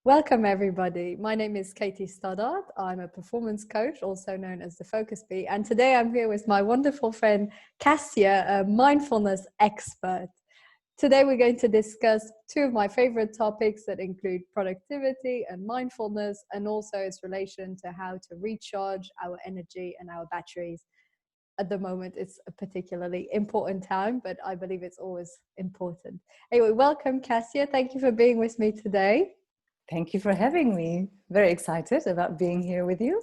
Welcome everybody. My name is Katie Stoddart. I'm a performance coach, also known as the Focus Bee. And today I'm here with my wonderful friend Kasia, a mindfulness expert. Today we're going to discuss two of my favorite topics that include productivity and mindfulness, and also its relation to how to recharge our energy and our batteries. At the moment, it's a particularly important time, but I believe it's always important. Anyway, welcome Kasia. Thank you for being with me today. Thank you for having me. Very excited about being here with you.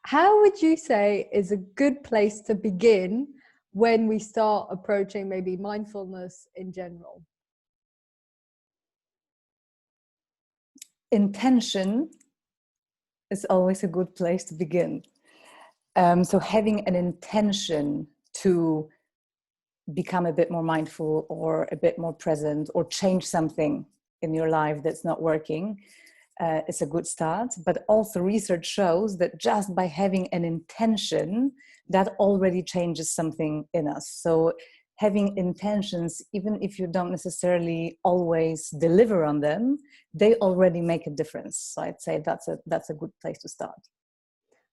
How would you say is a good place to begin when we start approaching maybe mindfulness in general? Intention is always a good place to begin. So having an intention to become a bit more mindful or a bit more present or change something in your life that's not working, it's a good start. But also research shows that just by having an intention, that already changes something in us. So having intentions, even if you don't necessarily always deliver on them, they already make a difference. So I'd say that's a good place to start.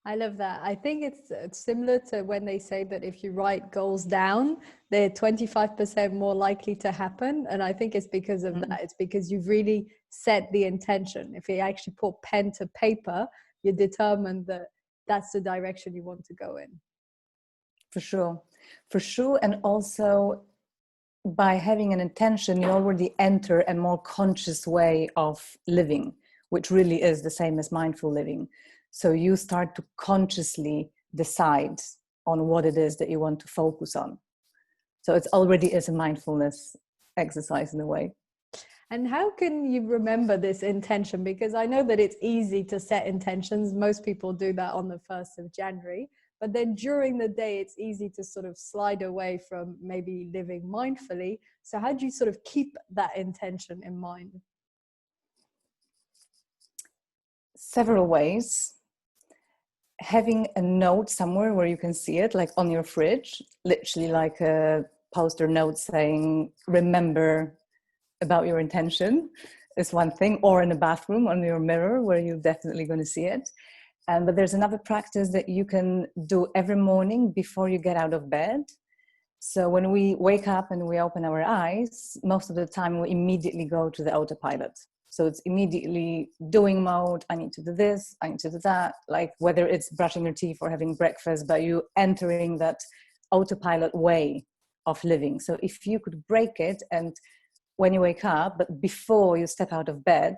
I love that. I think it's similar to when they say that if you write goals down, they're 25% more likely to happen. And I think it's because of that. It's because you've really set the intention. If you actually put pen to paper, you're determined that that's the direction you want to go in. For sure. And also by having an intention, you already enter a more conscious way of living, which really is the same as mindful living. So you start to consciously decide on what it is that you want to focus on. So it already is a mindfulness exercise in a way. And how can you remember this intention? Because I know that it's easy to set intentions. Most people do that on the 1st of January. But then during the day, it's easy to sort of slide away from maybe living mindfully. So how do you sort of keep that intention in mind? Several ways. Having a note somewhere where you can see it, like on your fridge, literally like a poster note saying, remember about your intention is one thing, or in the bathroom on your mirror where you're definitely going to see it. But there's another practice that you can do every morning before you get out of bed. So when we wake up and we open our eyes, most of the time we immediately go to the autopilot. So it's immediately doing mode. I need to do this, I need to do that, like whether it's brushing your teeth or having breakfast, but you entering that autopilot way of living. So if you could break it, and when you wake up, but before you step out of bed,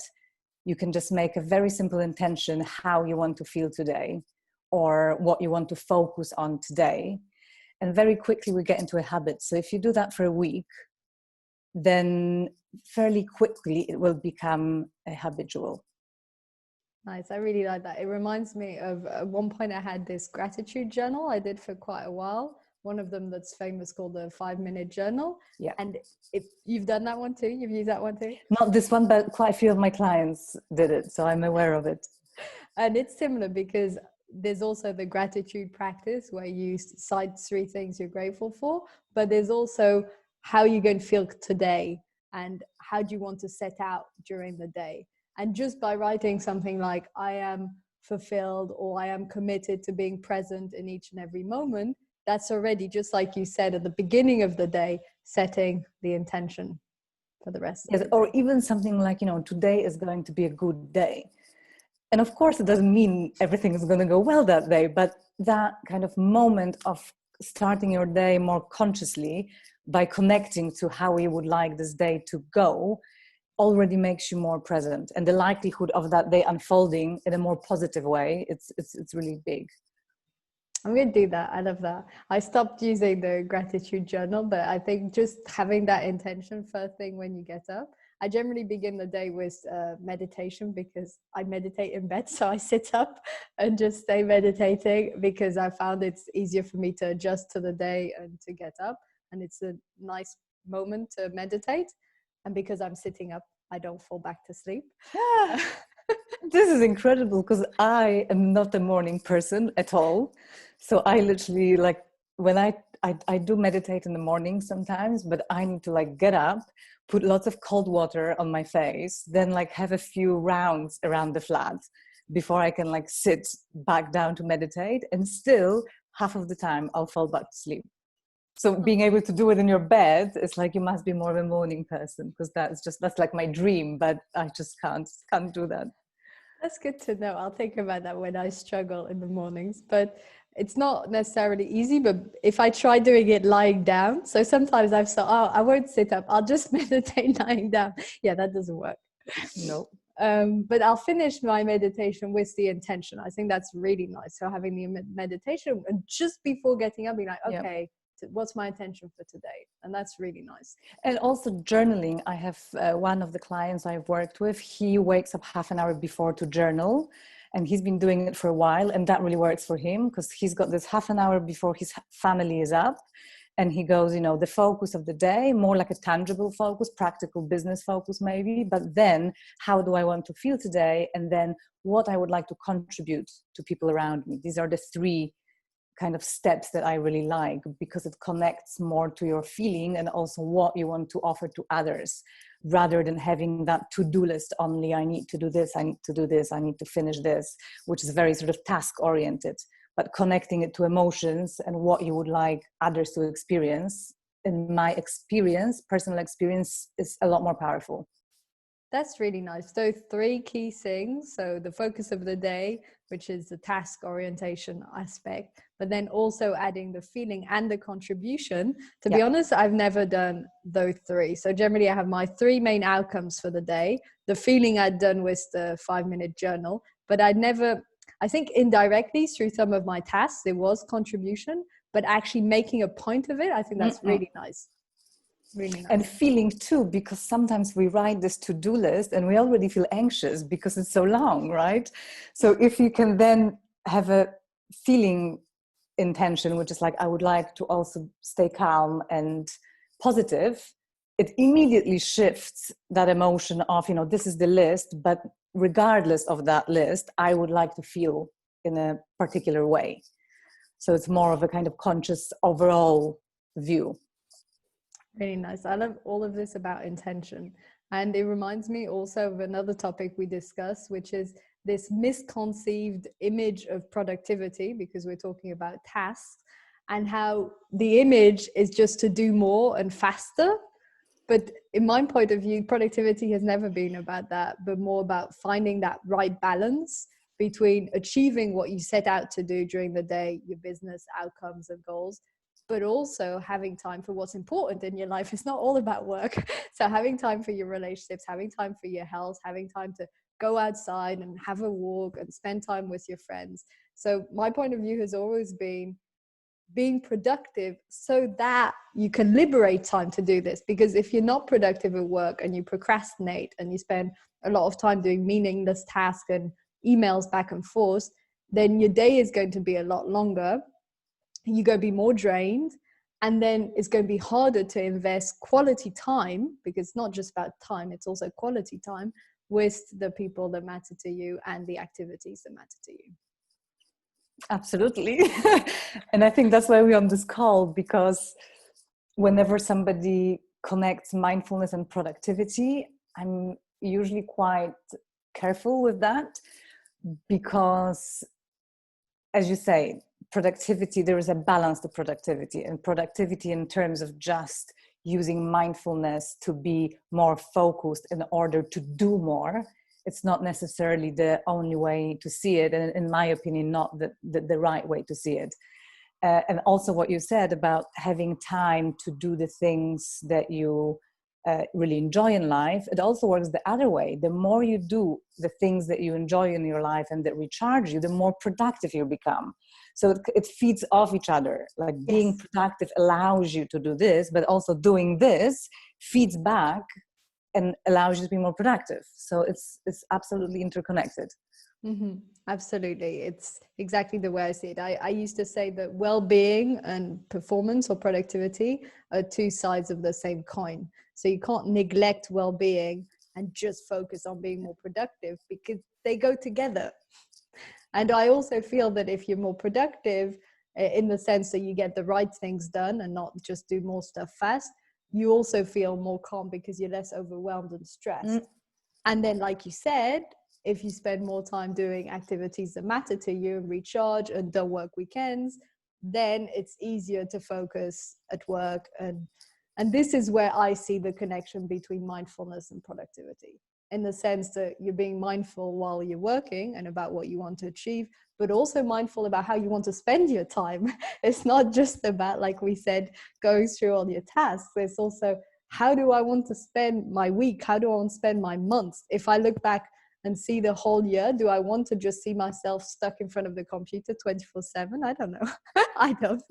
you can just make a very simple intention how you want to feel today or what you want to focus on today. And very quickly we get into a habit. So if you do that for a week, then fairly quickly it will become a habitual. Nice. I really like that. It reminds me of at one point I had this gratitude journal I did for quite a while. One of them that's famous called the 5-minute journal. Yeah. And you've done that one too? You've used that one too? Not this one, but quite a few of my clients did it. So I'm aware of it. And it's similar because there's also the gratitude practice where you cite 3 things you're grateful for, but there's also how you're going to feel today and how do you want to set out during the day. And just by writing something like, I am fulfilled or I am committed to being present in each and every moment, that's already, just like you said at the beginning of the day, setting the intention for the rest of the day. Or even something like, today is going to be a good day. And of course, it doesn't mean everything is going to go well that day, but that kind of moment of starting your day more consciously by connecting to how you would like this day to go already makes you more present. And the likelihood of that day unfolding in a more positive way, it's really big. I'm going to do that. I love that. I stopped using the gratitude journal, but I think just having that intention first thing when you get up. I generally begin the day with meditation because I meditate in bed. So I sit up and just stay meditating because I found it's easier for me to adjust to the day and to get up. And it's a nice moment to meditate. And because I'm sitting up, I don't fall back to sleep. Yeah. This is incredible because I am not a morning person at all. So I literally, like, when I I do meditate in the morning sometimes, but I need to like get up, put lots of cold water on my face, then like have a few rounds around the flat before I can like sit back down to meditate. And still half of the time I'll fall back to sleep. So being able to do it in your bed, it's like you must be more of a morning person, because that's like my dream, but I just can't do that. That's good to know. I'll think about that when I struggle in the mornings, but it's not necessarily easy. But if I try doing it lying down, so sometimes I've thought, oh, I won't sit up, I'll just meditate lying down. Yeah, that doesn't work. No. But I'll finish my meditation with the intention. I think that's really nice. So having the meditation and just before getting up, being like, okay, what's my intention for today? And that's really nice. And also journaling. I have one of the clients I've worked with, he wakes up half an hour before to journal, and he's been doing it for a while, and that really works for him because he's got this half an hour before his family is up, and he goes, the focus of the day, more like a tangible focus, practical business focus maybe, but then how do I want to feel today, and then what I would like to contribute to people around me. These are the three kind of steps that I really like, because it connects more to your feeling and also what you want to offer to others, rather than having that to-do list only. I need to do this, I need to do this, I need to finish this, which is very sort of task oriented, but connecting it to emotions and what you would like others to experience. In my experience, personal experience, is a lot more powerful. That's really nice. So three key things. So the focus of the day, which is the task orientation aspect, but then also adding the feeling and the contribution. To be honest, I've never done those three. So generally I have my three main outcomes for the day. The feeling I'd done with the 5-minute journal, but I think indirectly through some of my tasks, there was contribution, but actually making a point of it, I think that's really nice. Really nice. And feeling too, because sometimes we write this to-do list and we already feel anxious because it's so long, right? So if you can then have a feeling intention, which is like, I would like to also stay calm and positive, it immediately shifts that emotion of, this is the list, but regardless of that list, I would like to feel in a particular way. So it's more of a kind of conscious overall view. Really nice. I love all of this about intention. And it reminds me also of another topic we discussed, which is this misconceived image of productivity, because we're talking about tasks, and how the image is just to do more and faster. But in my point of view, productivity has never been about that, but more about finding that right balance between achieving what you set out to do during the day, your business outcomes and goals, but also having time for what's important in your life. It's not all about work. So having time for your relationships, having time for your health, having time to go outside and have a walk and spend time with your friends. So my point of view has always been being productive so that you can liberate time to do this. Because if you're not productive at work and you procrastinate and you spend a lot of time doing meaningless tasks and emails back and forth, then your day is going to be a lot longer. You're going to be more drained, and then it's going to be harder to invest quality time, because it's not just about time, it's also quality time with the people that matter to you and the activities that matter to you. Absolutely. And I think that's why we're on this call, because whenever somebody connects mindfulness and productivity, I'm usually quite careful with that, because, as you say, productivity, there is a balance to productivity, and productivity in terms of just using mindfulness to be more focused in order to do more. It's not necessarily the only way to see it, and in my opinion, not the right way to see it. And also what you said about having time to do the things that you really enjoy in life, it also works the other way. The more you do the things that you enjoy in your life and that recharge you, the more productive you become. So it feeds off each other. Like being productive allows you to do this, but also doing this feeds back and allows you to be more productive. So it's absolutely interconnected. Mm-hmm. Absolutely. It's exactly the way I see it. I used to say that well-being and performance or productivity are two sides of the same coin. So you can't neglect well-being and just focus on being more productive, because they go together. And I also feel that if you're more productive, in the sense that you get the right things done and not just do more stuff fast, you also feel more calm because you're less overwhelmed and stressed. And then, like you said, if you spend more time doing activities that matter to you and recharge and don't work weekends, then it's easier to focus at work. And this is where I see the connection between mindfulness and productivity, in the sense that you're being mindful while you're working and about what you want to achieve, but also mindful about how you want to spend your time. It's not just about, like we said, going through all your tasks. It's also, how do I want to spend my week? How do I want to spend my months? If I look back and see the whole year, do I want to just see myself stuck in front of the computer 24/7? I don't know. I don't.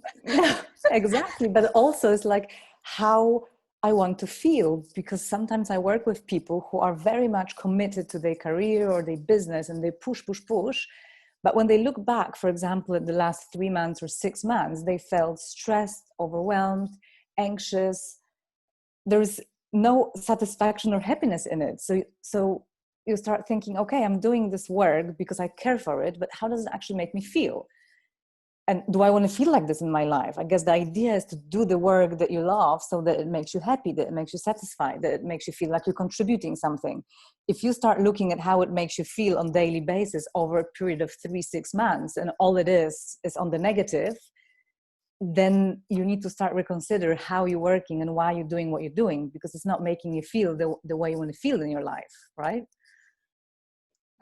Exactly. But also it's like how I want to feel, because sometimes I work with people who are very much committed to their career or their business, and they push. But when they look back, for example, at the last 3 months or 6 months, they felt stressed, overwhelmed, anxious. There's no satisfaction or happiness in it. So you start thinking, okay, I'm doing this work because I care for it, but how does it actually make me feel? And do I want to feel like this in my life? I guess the idea is to do the work that you love so that it makes you happy, that it makes you satisfied, that it makes you feel like you're contributing something. If you start looking at how it makes you feel on a daily basis over a period of 3-6 months, and all it is on the negative, then you need to start reconsider how you're working and why you're doing what you're doing, because it's not making you feel the way you want to feel in your life, right?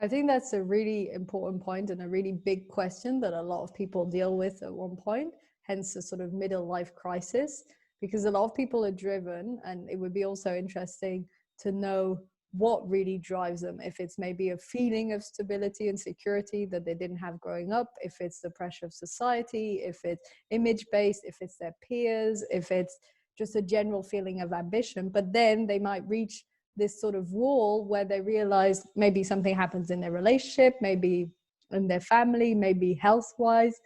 I think that's a really important point and a really big question that a lot of people deal with at one point, hence the sort of middle life crisis, because a lot of people are driven, and it would be also interesting to know what really drives them. If it's maybe a feeling of stability and security that they didn't have growing up, if it's the pressure of society, if it's image-based, if it's their peers, if it's just a general feeling of ambition. But then they might reach this sort of wall where they realize maybe something happens in their relationship, maybe in their family, maybe health-wise,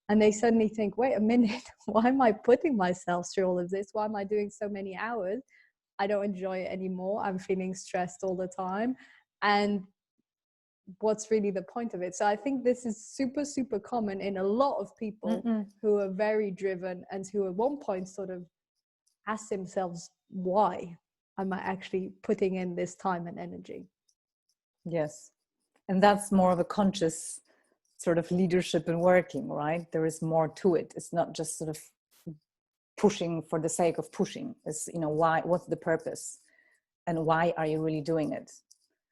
and they suddenly think, wait a minute, why am I putting myself through all of this? Why am I doing so many hours? I don't enjoy it anymore. I'm feeling stressed all the time. And what's really the point of it? So I think this is super, super common in a lot of people who are very driven and who at one point sort of ask themselves, why am I actually putting in this time and energy? Yes. And that's more of a conscious sort of leadership and working, right? There is more to it. It's not just sort of pushing for the sake of pushing. It's, why, what's the purpose, and why are you really doing it?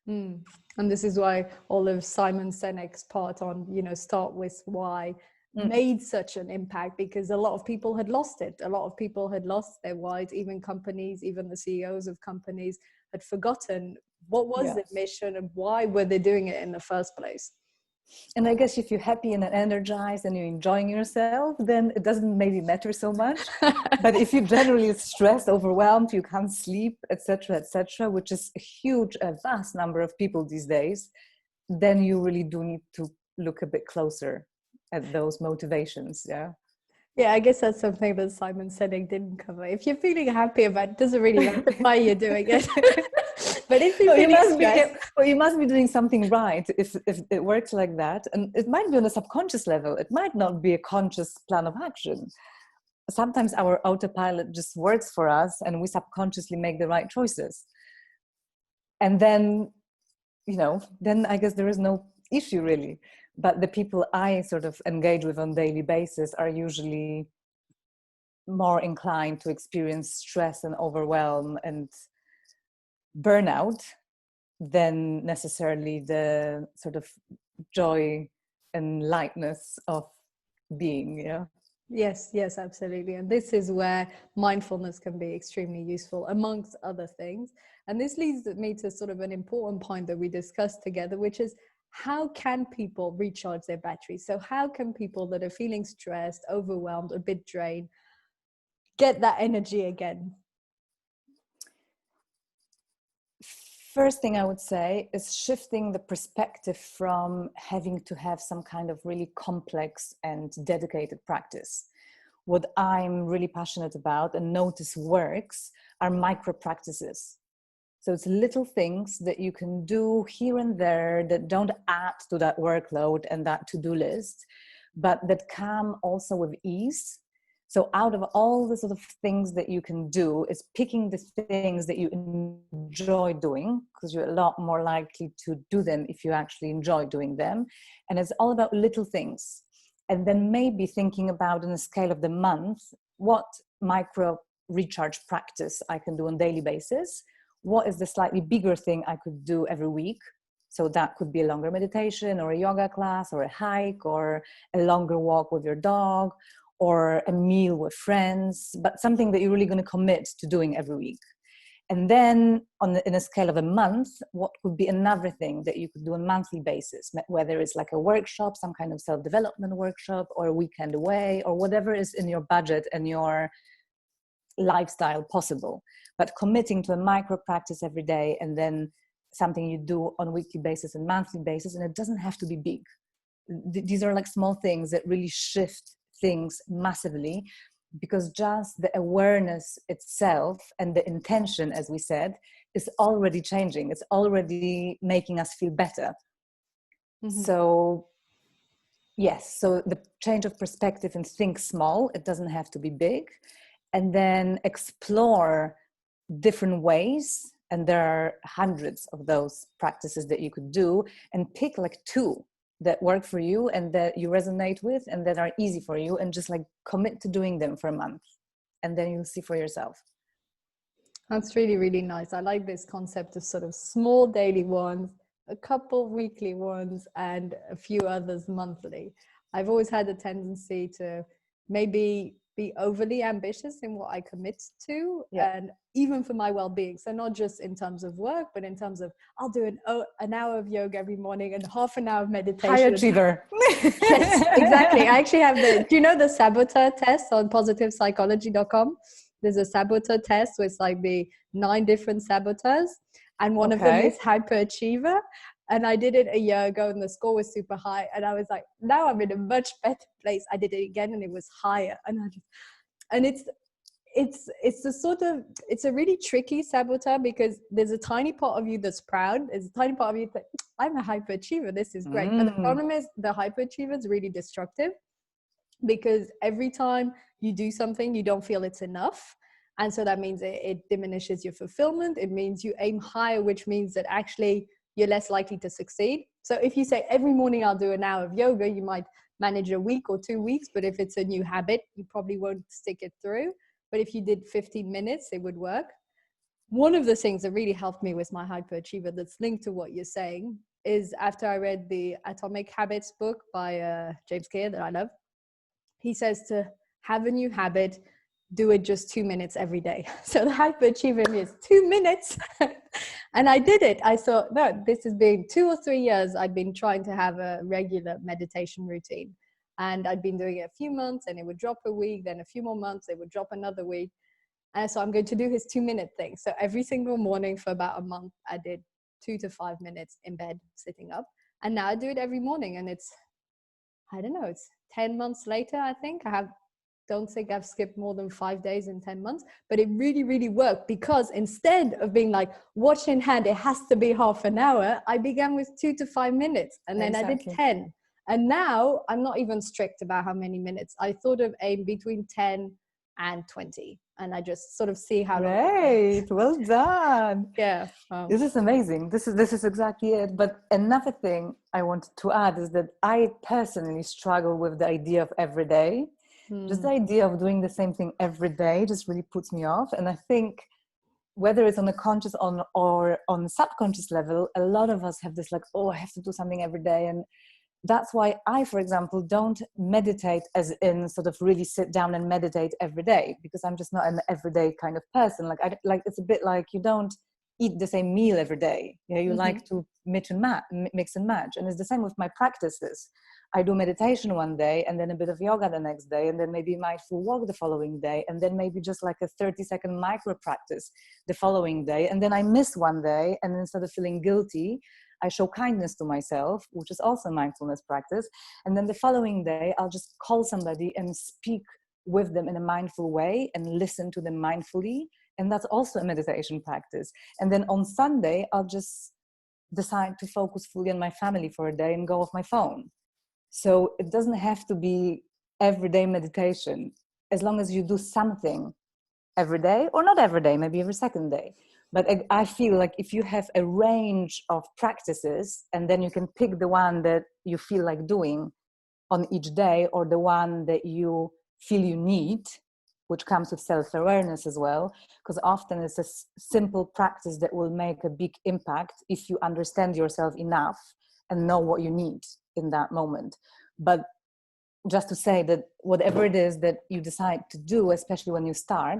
And this is why all of Simon Sinek's part on, start with why made such an impact, because a lot of people had lost it. A lot of people had lost their whys. Even companies, even the CEOs of companies had forgotten what was the mission and why were they doing it in the first place. And I guess if you're happy and energized and you're enjoying yourself, then it doesn't maybe matter so much. But if you're generally stressed, overwhelmed, you can't sleep, etc., which is a vast number of people these days, then you really do need to look a bit closer at those motivations. Yeah, I guess that's something that Simon Sinek didn't cover. If you're feeling happy about it, doesn't really matter why you're doing it. But if you're feeling stressed, you must be doing something right if it works like that. And it might be on a subconscious level. It might not be a conscious plan of action. Sometimes our autopilot just works for us and we subconsciously make the right choices. And then, then I guess there is no issue really. But the people I sort of engage with on a daily basis are usually more inclined to experience stress and overwhelm and burnout than necessarily the sort of joy and lightness of being. Yes, absolutely. And this is where mindfulness can be extremely useful, amongst other things. And this leads me to sort of an important point that we discussed together, which is, how can people recharge their batteries? So how can people that are feeling stressed, overwhelmed, a bit drained, get that energy again? First thing I would say is shifting the perspective from having to have some kind of really complex and dedicated practice. What I'm really passionate about and notice works are micro practices. So it's little things that you can do here and there that don't add to that workload and that to-do list, but that come also with ease. So out of all the sort of things that you can do, is picking the things that you enjoy doing, because you're a lot more likely to do them if you actually enjoy doing them. And it's all about little things. And then maybe thinking about, on a scale of the month, what micro recharge practice I can do on a daily basis. What is the slightly bigger thing I could do every week? So that could be a longer meditation or a yoga class or a hike or a longer walk with your dog or a meal with friends, but something that you're really going to commit to doing every week. And then in a scale of a month, what could be another thing that you could do on a monthly basis, whether it's like a workshop, some kind of self-development workshop, or a weekend away, or whatever is in your budget and your lifestyle possible. But committing to a micro practice every day, and then something you do on a weekly basis and monthly basis, and it doesn't have to be big. These are like small things that really shift things massively, because just the awareness itself and the intention, as we said, is already changing. It's already making us feel better. Mm-hmm. So yes, so the change of perspective and think small. It doesn't have to be big. And then explore different ways. And there are hundreds of those practices that you could do, and pick like 2 that work for you and that you resonate with and that are easy for you, and just like commit to doing them for a month, and then you'll see for yourself. That's really, really nice. I like this concept of sort of small daily ones, a couple weekly ones, and a few others monthly. I've always had a tendency to maybe be overly ambitious in what I commit to, and even for my well-being. So not just in terms of work, but in terms of, I'll do an hour of yoga every morning and half an hour of meditation. High achiever. Yes, exactly. I actually have do you know the saboteur test on positivepsychology.com? There's a saboteur test with like the 9 different saboteurs, and one of them is hyperachiever. And I did it a year ago and the score was super high. And I was like, now I'm in a much better place. I did it again and it was higher. And it's a really tricky saboteur, because there's a tiny part of you that's proud. There's a tiny part of you that I'm a hyperachiever. This is great. But the problem is the hyperachiever is really destructive, because every time you do something, you don't feel it's enough. And so that means it diminishes your fulfillment. It means you aim higher, which means that actually you're less likely to succeed. So if you say every morning I'll do an hour of yoga, you might manage a week or 2 weeks. But if it's a new habit, you probably won't stick it through. But if you did 15 minutes, it would work. One of the things that really helped me with my hyperachiever, that's linked to what you're saying, is after I read the Atomic Habits book by James Clear that I love, he says to have a new habit, do it just 2 minutes every day. So the hyperachiever is 2 minutes. And I did it. I thought, no, this has been 2 or 3 years. I've been trying to have a regular meditation routine. And I'd been doing it a few months, and it would drop a week, then a few more months, it would drop another week. And so I'm going to do his 2-minute thing. So every single morning for about a month, I did 2 to 5 minutes in bed, sitting up. And now I do it every morning. And it's 10 months later, I think. Don't think I've skipped more than 5 days in 10 months, but it really, really worked, because instead of being like watch in hand, it has to be half an hour, I began with 2 to 5 minutes, and then I did 10. And now I'm not even strict about how many minutes. I thought of aim between 10 and 20, and I just sort of see how long. Great, well done. Yeah. This is amazing. This is exactly it. But another thing I wanted to add is that I personally struggle with the idea of every day. Just the idea of doing the same thing every day just really puts me off. And I think whether it's on a conscious or on subconscious level, a lot of us have this like, oh, I have to do something every day. And that's why I, for example, don't meditate as in sort of really sit down and meditate every day, because I'm just not an everyday kind of person. It's a bit like you don't eat the same meal every day. You know, you like to mix and match. And it's the same with my practices. I do meditation one day, and then a bit of yoga the next day, and then maybe mindful walk the following day, and then maybe just like a 30-second micro practice the following day. And then I miss one day, and instead of feeling guilty, I show kindness to myself, which is also a mindfulness practice. And then the following day, I'll just call somebody and speak with them in a mindful way and listen to them mindfully. And that's also a meditation practice. And then on Sunday, I'll just decide to focus fully on my family for a day and go off my phone. So it doesn't have to be everyday meditation, as long as you do something every day, or not every day, maybe every second day. But I feel like if you have a range of practices, and then you can pick the one that you feel like doing on each day, or the one that you feel you need, which comes with self-awareness as well, because often it's a simple practice that will make a big impact if you understand yourself enough and know what you need in that moment. But just to say that whatever it is that you decide to do, especially when you start,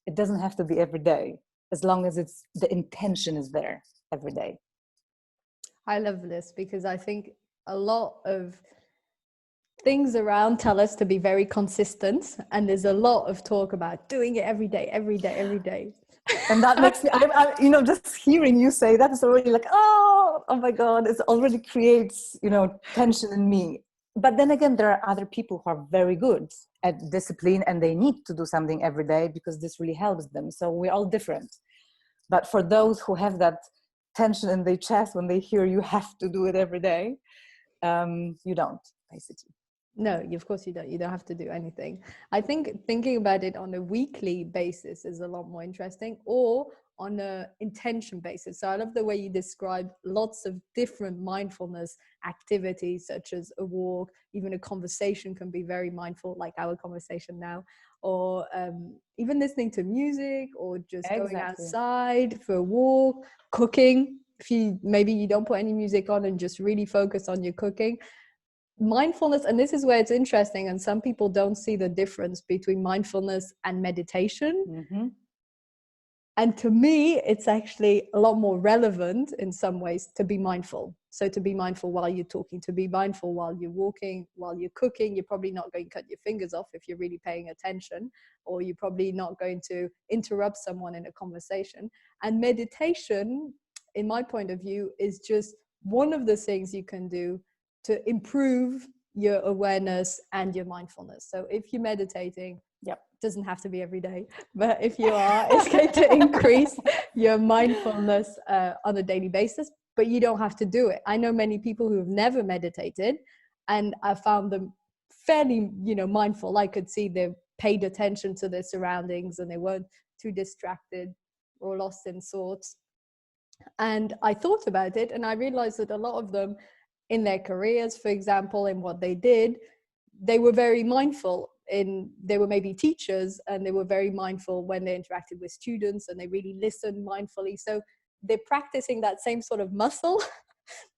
it doesn't have to be every day, as long as it's the intention is there every day. I love this because I think a lot of things around tell us to be very consistent, and there's a lot of talk about doing it every day, every day, every day. And that makes me, just hearing you say that is already like, oh my God, it already creates, tension in me. But then again, there are other people who are very good at discipline, and they need to do something every day because this really helps them. So we're all different. But for those who have that tension in their chest when they hear you have to do it every day, you don't, basically. No, of course you don't. You don't have to do anything. I think thinking about it on a weekly basis is a lot more interesting, or on a intention basis. So I love the way you describe lots of different mindfulness activities, such as a walk, even a conversation can be very mindful, like our conversation now, or even listening to music, or just going outside for a walk, cooking. If maybe you don't put any music on and just really focus on your cooking. Mindfulness, and this is where it's interesting, and some people don't see the difference between mindfulness and meditation. Mm-hmm. And to me, it's actually a lot more relevant in some ways to be mindful. So to be mindful while you're talking, to be mindful while you're walking, while you're cooking. You're probably not going to cut your fingers off if you're really paying attention, or you're probably not going to interrupt someone in a conversation. And meditation, in my point of view, is just one of the things you can do to improve your awareness and your mindfulness. So if you're meditating, doesn't have to be every day, but if you are, it's going to increase your mindfulness on a daily basis, but you don't have to do it. I know many people who have never meditated, and I found them fairly, mindful. I could see they paid attention to their surroundings and they weren't too distracted or lost in thoughts. And I thought about it, and I realized that a lot of them in their careers, for example, in what they did, they were very mindful. They were maybe teachers, and they were very mindful when they interacted with students, and they really listened mindfully. So they're practicing that same sort of muscle,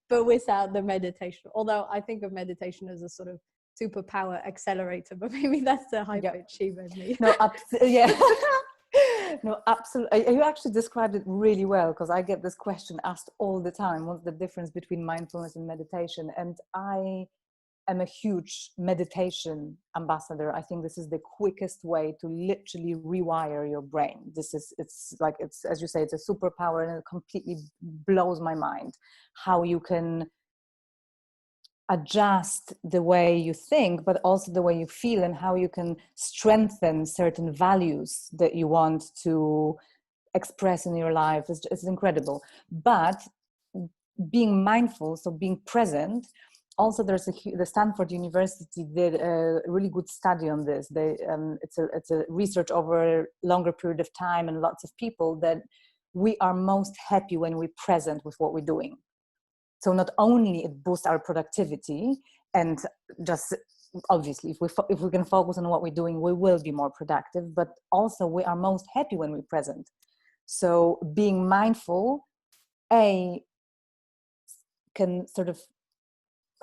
but without the meditation. Although I think of meditation as a sort of superpower accelerator, but maybe that's the hyperachiever in me. No, yeah. No, absolutely. You actually described it really well, because I get this question asked all the time. What's the difference between mindfulness and meditation? And I am a huge meditation ambassador. I think this is the quickest way to literally rewire your brain. It's as you say, it's a superpower, and it completely blows my mind how you can adjust the way you think, but also the way you feel, and how you can strengthen certain values that you want to express in your life. It's incredible. But being mindful, so being present, also there's the Stanford University did a really good study on this. It's a research over a longer period of time and lots of people, that we are most happy when we're present with what we're doing. So not only it boosts our productivity, and just obviously if we can focus on what we're doing, we will be more productive, but also we are most happy when we're present. So being mindful, can sort of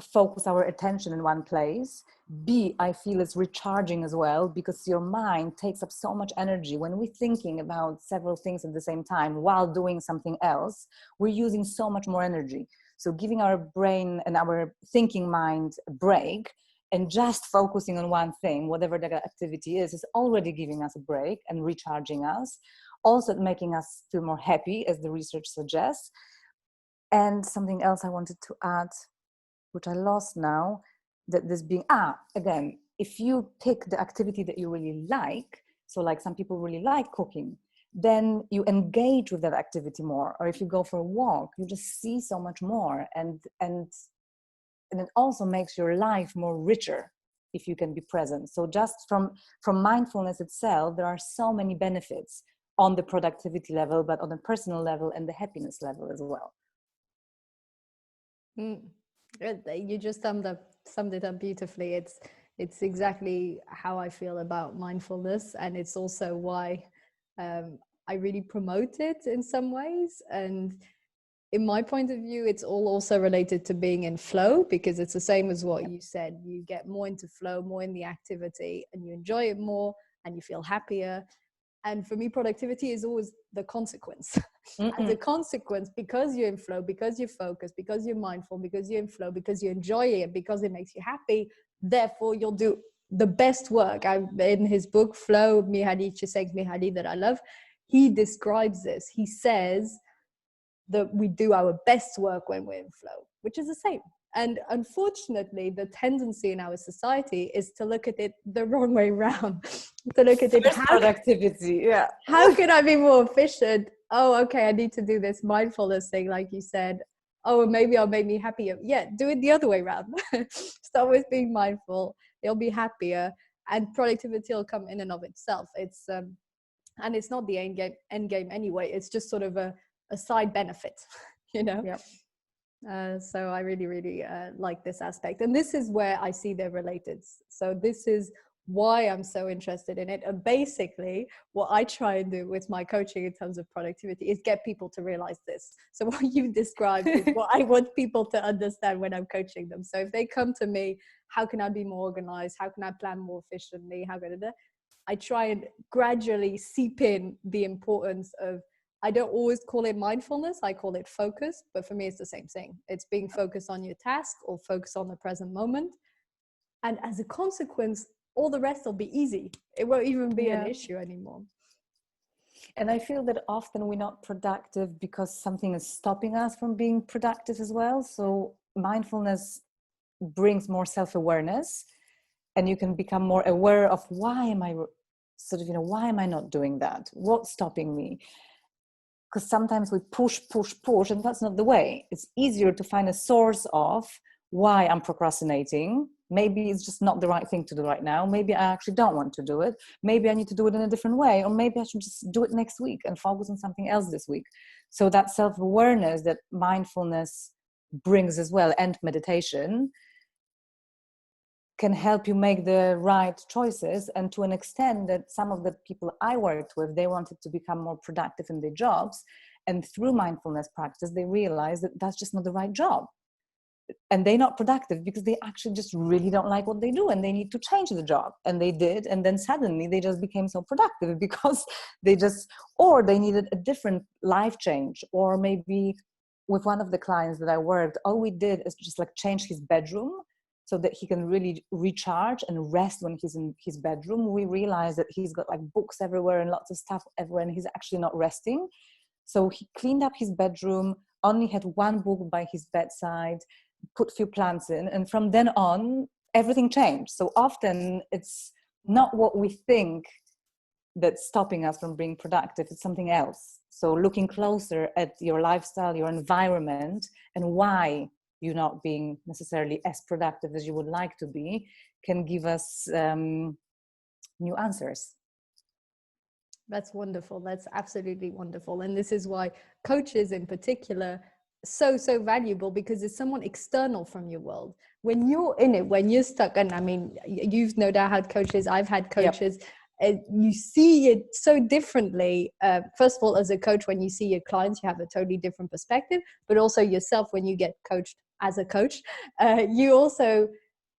focus our attention in one place. B, I feel it's recharging as well, because your mind takes up so much energy. When we're thinking about several things at the same time while doing something else, we're using so much more energy. So giving our brain and our thinking mind a break, and just focusing on one thing, whatever that activity is already giving us a break and recharging us, also making us feel more happy, as the research suggests. And something else I wanted to add, which I lost now, that this being, again, if you pick the activity that you really like, so like some people really like cooking, then you engage with that activity more. Or if you go for a walk, you just see so much more. And and it also makes your life more richer if you can be present. So just from mindfulness itself, there are so many benefits on the productivity level, but on the personal level and the happiness level as well. You just summed it up beautifully. It's exactly how I feel about mindfulness, and it's also why I really promote it in some ways. And in my point of view, it's all also related to being in flow, because it's the same as what you said. You get more into flow, more in the activity, and you enjoy it more, and you feel happier. And for me, productivity is always the consequence. As a consequence, because you're in flow, because you're focused, because you're mindful, because you're in flow, because you enjoy it, because it makes you happy, therefore you'll do the best work. In his book, Flow, Mihaly Csikszentmihalyi, that I love, he describes this. He says that we do our best work when we're in flow, which is the same. And unfortunately, the tendency in our society is to look at it the wrong way around. To look at it, productivity, yeah. How can I be more efficient? Oh, okay, I need to do this mindfulness thing, like you said. Oh, maybe I'll make me happier. Yeah, do it the other way around. Start with being mindful. You'll be happier, and productivity will come in and of itself. It's and it's not the end game anyway. It's just sort of a side benefit, you know. Yep. So I really like this aspect, and this is where I see they're related. So this is why I'm so interested in it. And basically what I try and do with my coaching in terms of productivity is get people to realize this. So what you've described is what I want people to understand when I'm coaching them. So if they come to me, how can I be more organized? How can I plan more efficiently? I try and gradually seep in the importance of, I don't always call it mindfulness, I call it focus, but for me it's the same thing. It's being focused on your task or focus on the present moment. And as a consequence, all the rest will be easy. It won't even be an issue anymore. And I feel that often we're not productive because something is stopping us from being productive as well. So mindfulness brings more self-awareness, and you can become more aware of why am I not doing that? What's stopping me? Because sometimes we push, and that's not the way. It's easier to find a source of why I'm procrastinating. Maybe it's just not the right thing to do right now. Maybe I actually don't want to do it. Maybe I need to do it in a different way, or maybe I should just do it next week and focus on something else this week. So that self-awareness that mindfulness brings as well, and meditation, can help you make the right choices. And to an extent that some of the people I worked with, they wanted to become more productive in their jobs. And through mindfulness practice, they realized that that's just not the right job. And they're not productive because they actually just really don't like what they do, and they need to change the job. And they did. And then suddenly they just became so productive because or they needed a different life change. Or maybe with one of the clients that I worked, all we did is just like change his bedroom so that he can really recharge and rest when he's in his bedroom. We realized that he's got like books everywhere and lots of stuff everywhere, and he's actually not resting. So he cleaned up his bedroom, only had one book by his bedside, put a few plants in, and from then on, everything changed. So often it's not what we think that's stopping us from being productive, it's something else. So looking closer at your lifestyle, your environment, and why you're not being necessarily as productive as you would like to be, can give us new answers. That's wonderful. That's absolutely wonderful. And this is why coaches in particular so valuable, because it's someone external from your world. When you're in it, when you're stuck, and I mean, you've no doubt had coaches, I've had coaches. Yep. You see it so differently. First of all, as a coach, when you see your clients, you have a totally different perspective, but also yourself when you get coached as a coach. You also,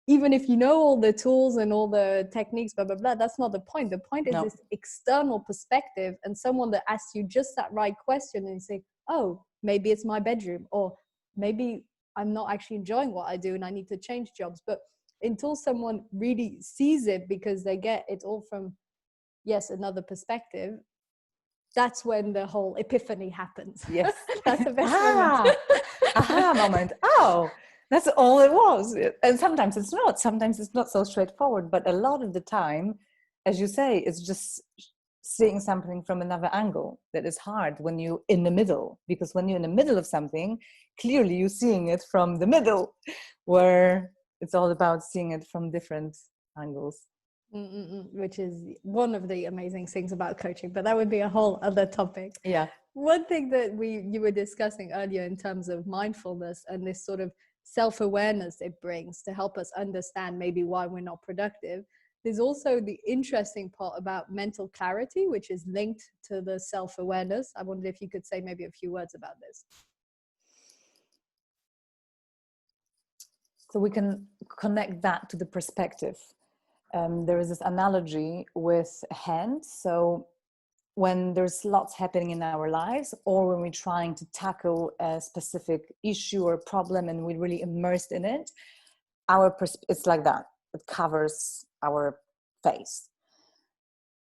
even if you know all the tools and all the techniques, blah, blah, blah, that's not the point. The point is this external perspective, and someone that asks you just that right question and you say, oh, maybe it's my bedroom, or maybe I'm not actually enjoying what I do and I need to change jobs. But until someone really sees it, because they get it all from, another perspective, that's when the whole epiphany happens. Yes. That's the best moment. Aha moment. Oh, that's all it was. And sometimes it's not. Sometimes it's not so straightforward. But a lot of the time, as you say, it's just seeing something from another angle that is hard when you're in the middle, because when you're in the middle of something, clearly you're seeing it from the middle, where it's all about seeing it from different angles. Which is one of the amazing things about coaching, but that would be a whole other topic. Yeah. One thing that you were discussing earlier in terms of mindfulness and this sort of self-awareness it brings to help us understand maybe why we're not productive. There's also the interesting part about mental clarity, which is linked to the self-awareness. I wondered if you could say maybe a few words about this. So we can connect that to the perspective. There is this analogy with hands. So when there's lots happening in our lives, or when we're trying to tackle a specific issue or problem and we're really immersed in it, it's like that. It covers our face.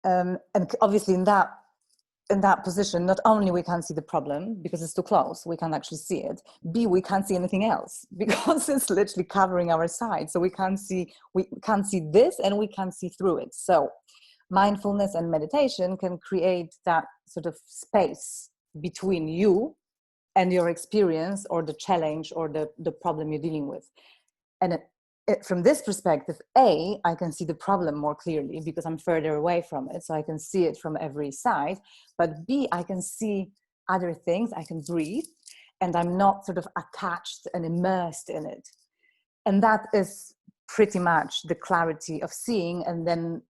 And obviously in that position, not only we can't see the problem because it's too close, we can't actually see it. B, we can't see anything else because it's literally covering our side. So we can't see this and we can't see through it. So mindfulness and meditation can create that sort of space between you and your experience or the challenge or the problem you're dealing with. And from this perspective, A, I can see the problem more clearly because I'm further away from it, so I can see it from every side. But B, I can see other things, I can breathe, and I'm not sort of attached and immersed in it. And that is pretty much the clarity of seeing, and then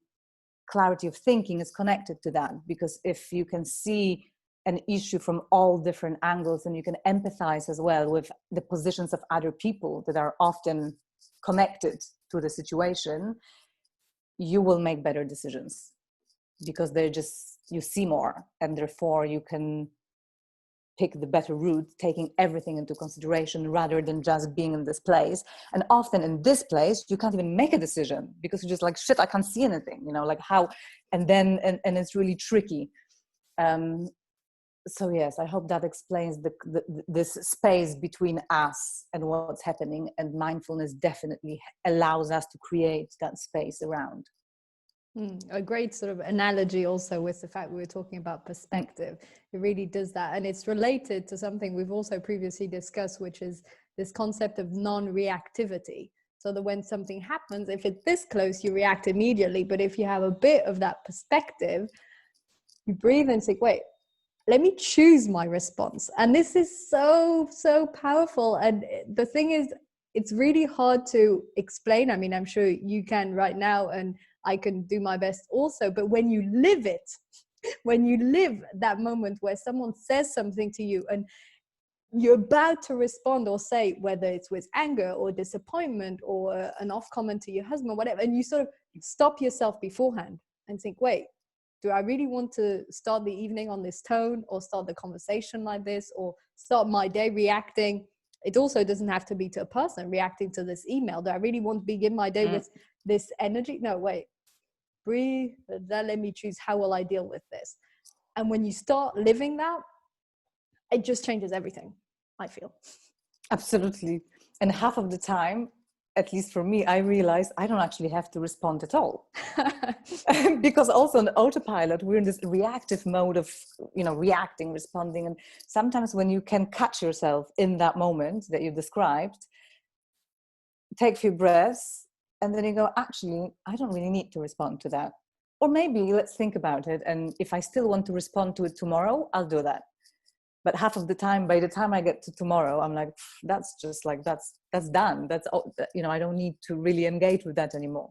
clarity of thinking is connected to that, because if you can see an issue from all different angles and you can empathize as well with the positions of other people that are often connected to the situation, you will make better decisions because you see more, and therefore you can pick the better route, taking everything into consideration rather than just being in this place. And often in this place you can't even make a decision because you're just like, shit, I can't see anything, like how, and it's really tricky. So yes, I hope that explains this space between us and what's happening, and mindfulness definitely allows us to create that space around. A great sort of analogy also with the fact we were talking about perspective. It really does that, and it's related to something we've also previously discussed, which is this concept of non-reactivity. So that when something happens, if it's this close, you react immediately, but if you have a bit of that perspective, you breathe and think, wait, let me choose my response. And this is so powerful. And the thing is, it's really hard to explain. I mean, I'm sure you can right now, and I can do my best also. But when you live it, when you live that moment where someone says something to you and you're about to respond or say, whether it's with anger or disappointment or an off comment to your husband, whatever, and you sort of stop yourself beforehand and think, wait, do I really want to start the evening on this tone, or start the conversation like this, or start my day reacting? It also doesn't have to be to a person reacting to this email. Do I really want to begin my day with this energy? No, wait, breathe, then let me choose, how will I deal with this? And when you start living that, it just changes everything, I feel. Absolutely. And half of the time, at least for me, I realize I don't actually have to respond at all. Because also on autopilot, we're in this reactive mode of, reacting, responding. And sometimes when you can catch yourself in that moment that you described, take a few breaths, and then you go, actually, I don't really need to respond to that. Or maybe let's think about it. And if I still want to respond to it tomorrow, I'll do that. But half of the time, by the time I get to tomorrow, I'm like, that's just like, that's done. That's, I don't need to really engage with that anymore.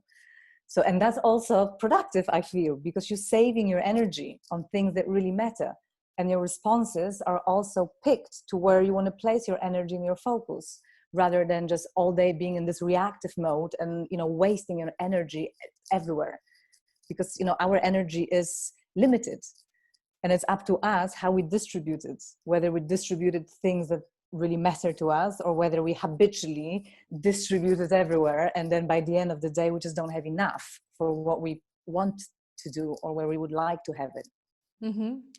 So, and that's also productive, I feel, because you're saving your energy on things that really matter. And your responses are also picked to where you want to place your energy and your focus, rather than just all day being in this reactive mode and, wasting your energy everywhere. Because, our energy is limited. And it's up to us how we distribute it, whether we distributed things that really matter to us, or whether we habitually distribute it everywhere. And then by the end of the day, we just don't have enough for what we want to do or where we would like to have it.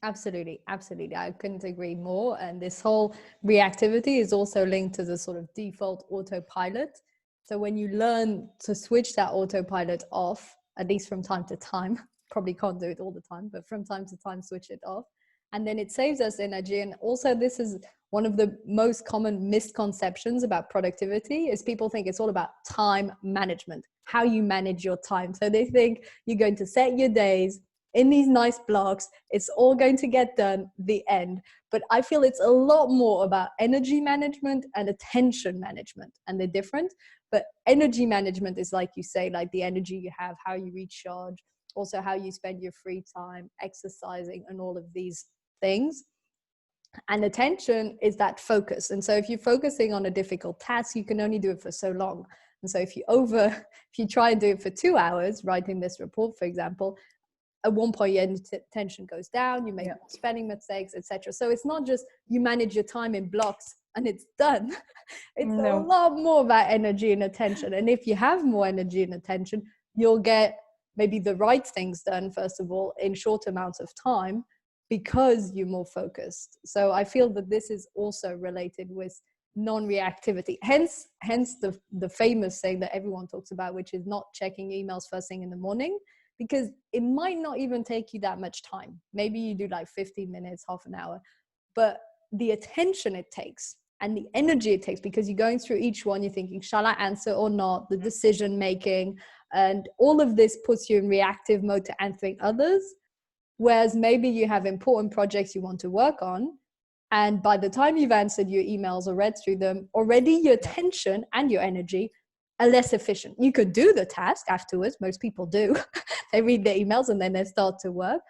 Absolutely. I couldn't agree more. And this whole reactivity is also linked to the sort of default autopilot. So when you learn to switch that autopilot off, at least from time to time, probably can't do it all the time, but from time to time switch it off. And then it saves us energy. And also this is one of the most common misconceptions about productivity is people think it's all about time management, how you manage your time. So they think you're going to set your days in these nice blocks, it's all going to get done, the end. But I feel it's a lot more about energy management and attention management, and they're different. But energy management is, like you say, like the energy you have, how you recharge, also how you spend your free time, exercising, and all of these things. And attention is that focus. And so if you're focusing on a difficult task, you can only do it for so long. And so if you try and do it for 2 hours, writing this report, for example, at one point your attention goes down, you make spelling mistakes, etc. So it's not just you manage your time in blocks and it's done. It's a lot more about energy and attention. And if you have more energy and attention, you'll get maybe the right things done, first of all, in short amounts of time, because you're more focused. So I feel that this is also related with non-reactivity. Hence the famous saying that everyone talks about, which is not checking emails first thing in the morning, because it might not even take you that much time. Maybe you do like 15 minutes, half an hour, but the attention it takes and the energy it takes, because you're going through each one, you're thinking, shall I answer or not? The decision making, and all of this puts you in reactive mode to answering others. Whereas maybe you have important projects you want to work on, and by the time you've answered your emails or read through them, already your attention and your energy are less efficient. You could do the task afterwards. Most people do. They read their emails and then they start to work.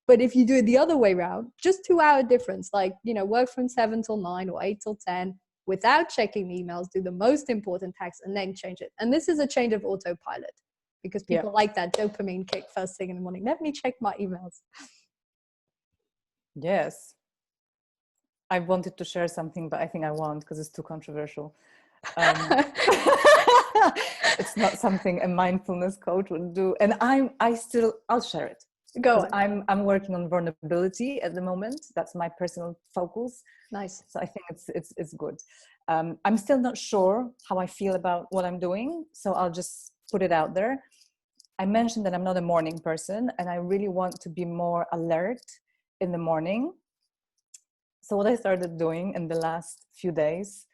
But if you do it the other way around, just 2 hour difference, like, work from 7 till 9 or 8 till 10 without checking emails, do the most important tasks and then change it. And this is a change of autopilot, because people like that dopamine kick first thing in the morning. Let me check my emails. Yes. I wanted to share something, but I think I won't because it's too controversial. It's not something a mindfulness coach would do. And I'll share it. Go on. I'm working on vulnerability at the moment. That's my personal focus. Nice. So I think it's good. I'm still not sure how I feel about what I'm doing. So I'll just put it out there. I mentioned that I'm not a morning person and I really want to be more alert in the morning. So what I started doing in the last few days,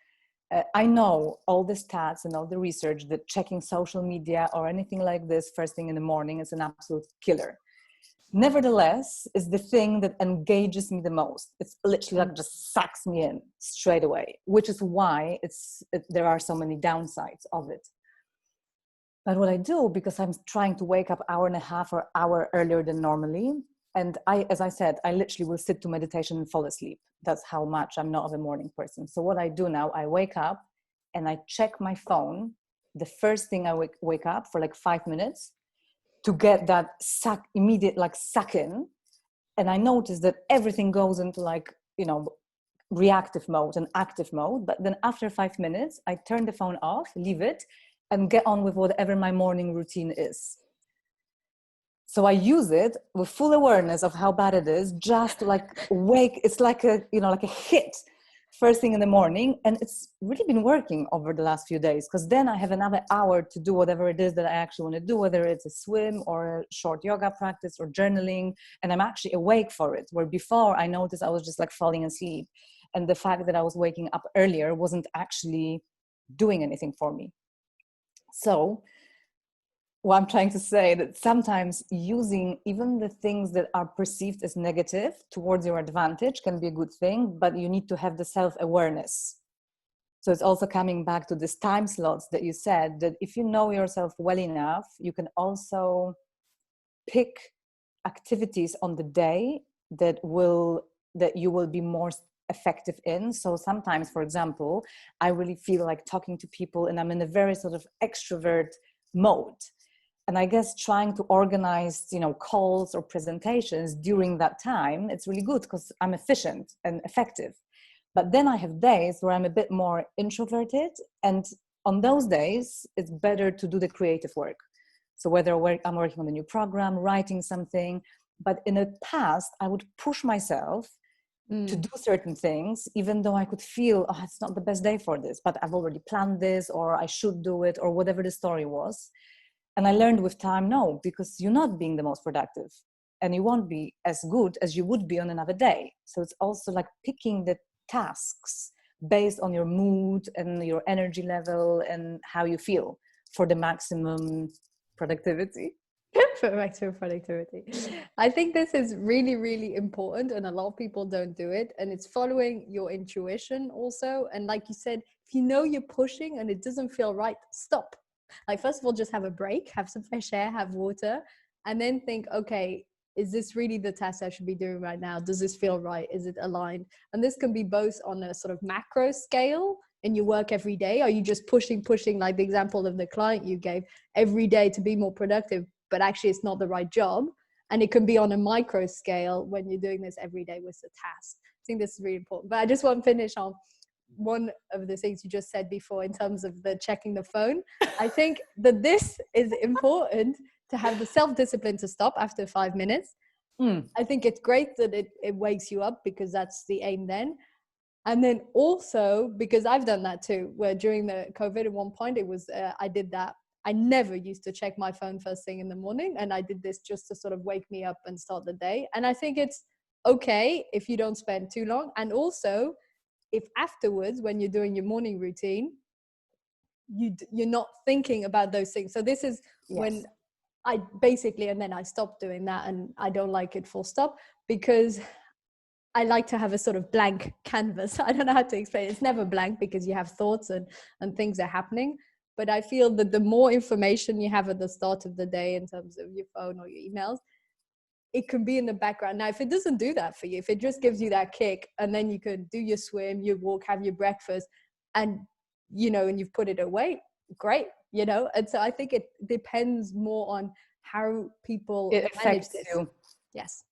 I know all the stats and all the research that checking social media or anything like this first thing in the morning is an absolute killer. Nevertheless, it's the thing that engages me the most. It's literally like just sucks me in straight away, which is why there are so many downsides of it. But what I do, because I'm trying to wake up hour and a half or hour earlier than normally, and as I said, I literally will sit to meditation and fall asleep. That's how much I'm not a morning person. So what I do now, I wake up and I check my phone the first thing I wake up for like 5 minutes to get that immediate suck in. And I notice that everything goes into reactive mode and active mode. But then after 5 minutes, I turn the phone off, leave it, and get on with whatever my morning routine is. So I use it with full awareness of how bad it is, just to wake. It's like a hit first thing in the morning. And it's really been working over the last few days, because then I have another hour to do whatever it is that I actually want to do, whether it's a swim or a short yoga practice or journaling. And I'm actually awake for it, where before I noticed I was just falling asleep. And the fact that I was waking up earlier wasn't actually doing anything for me. So what I'm trying to say, that sometimes using even the things that are perceived as negative towards your advantage can be a good thing, but you need to have the self-awareness. So it's also coming back to this time slots that you said, that if you know yourself well enough, you can also pick activities on the day that you will be more effective in. So sometimes, for example, I really feel like talking to people and I'm in a very sort of extrovert mode. And I guess trying to organize, calls or presentations during that time, it's really good because I'm efficient and effective. But then I have days where I'm a bit more introverted. And on those days, it's better to do the creative work. So whether I'm working on a new program, writing something, but in the past, I would push myself to do certain things, even though I could feel, it's not the best day for this, but I've already planned this, or I should do it, or whatever the story was. And I learned with time, no, because you're not being the most productive and you won't be as good as you would be on another day. So it's also like picking the tasks based on your mood and your energy level and how you feel for the maximum productivity. For maximum productivity. I think this is really, really important, and a lot of people don't do it. And it's following your intuition also. And like you said, if you know you're pushing and it doesn't feel right, stop. Like, first of all, just have a break, have some fresh air, have water, and then think, okay, is this really the task I should be doing right now? Does this feel right? Is it aligned? And this can be both on a sort of macro scale in your work every day. Are you just pushing, like the example of the client you gave, every day to be more productive, but actually it's not the right job? And it can be on a micro scale when you're doing this every day with the task. I think this is really important. But I just want to finish on one of the things you just said before in terms of the checking the phone. I think that this is important, to have the self-discipline to stop after 5 minutes. I think it's great that it wakes you up, because that's the aim then. And then also, because I've done that too, where during the COVID at one point, it was, I did that. I never used to check my phone first thing in the morning. And I did this just to sort of wake me up and start the day. And I think it's okay if you don't spend too long. And also, if afterwards, when you're doing your morning routine, you're not thinking about those things. So this is when I basically, and then I stopped doing that, and I don't like it full stop, because I like to have a sort of blank canvas. I don't know how to explain it. It's never blank, because you have thoughts and things are happening. But I feel that the more information you have at the start of the day in terms of your phone or your emails, it can be in the background. Now, if it doesn't do that for you, if it just gives you that kick, and then you can do your swim, your walk, have your breakfast, and, and you've put it away, great, And so I think it depends more on how people manage this. You. Yes.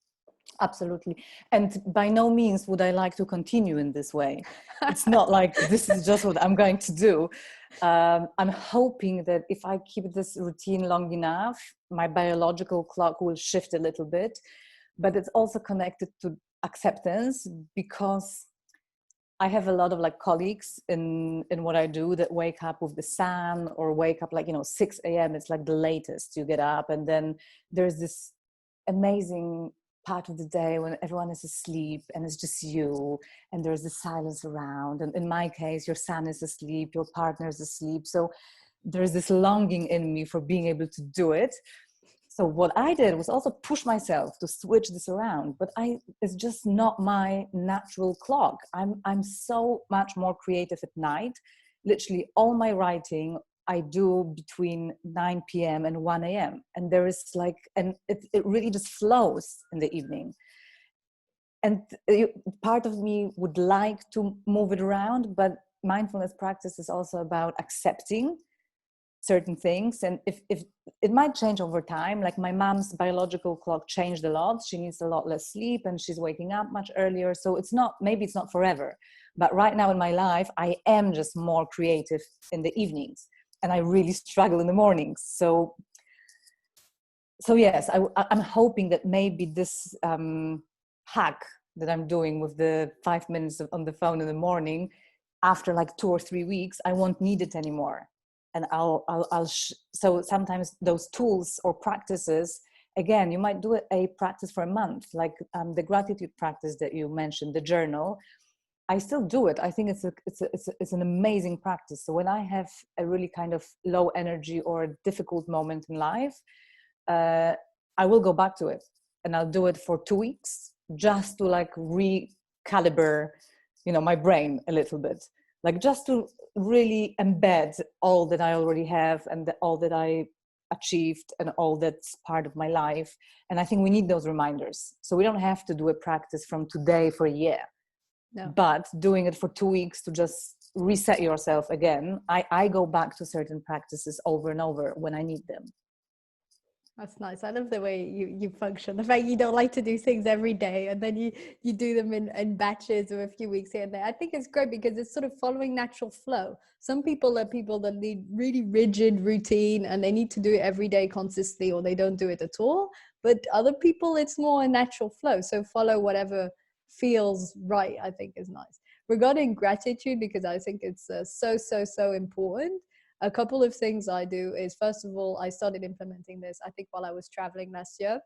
Absolutely. And by no means would I like to continue in this way. It's not like this is just what I'm going to do. I'm hoping that if I keep this routine long enough, my biological clock will shift a little bit. But it's also connected to acceptance, because I have a lot of colleagues in what I do that wake up with the sun, or wake up 6 a.m. It's like the latest you get up. And then there's this amazing part of the day when everyone is asleep and it's just you, and there's the silence around. And in my case, your son is asleep, your partner is asleep. So there's this longing in me for being able to do it. So what I did was also push myself to switch this around, but it's just not my natural clock. I'm so much more creative at night. Literally all my writing I do between 9 p.m. and 1 a.m. And there is and it really just flows in the evening. And part of me would like to move it around, but mindfulness practice is also about accepting certain things. And if it might change over time, like my mom's biological clock changed a lot. She needs a lot less sleep and she's waking up much earlier. So maybe it's not forever, but right now in my life, I am just more creative in the evenings and I really struggle in the mornings. So yes, I'm hoping that maybe this hack that I'm doing with the 5 minutes on the phone in the morning, after 2 or 3 weeks, I won't need it anymore. And so sometimes those tools or practices, again, you might do a practice for a month, like the gratitude practice that you mentioned, the journal. I still do it. I think it's an amazing practice. So when I have a really kind of low energy or a difficult moment in life, I will go back to it and I'll do it for 2 weeks just to recalibrate, my brain a little bit, just to really embed all that I already have and all that I achieved and all that's part of my life. And I think we need those reminders. So we don't have to do a practice from today for a year, but doing it for 2 weeks to just reset yourself again. I go back to certain practices over and over when I need them. That's nice. I love the way you function. The fact you don't like to do things every day and then you do them in batches or a few weeks here and there. I think it's great because it's sort of following natural flow. Some people are people that need really rigid routine and they need to do it every day consistently or they don't do it at all. But other people, it's more a natural flow. So follow whatever feels right, I think is nice. Regarding gratitude, because I think it's so important. a couple of things I do is, first of all, I started implementing this, I think, while I was traveling last year.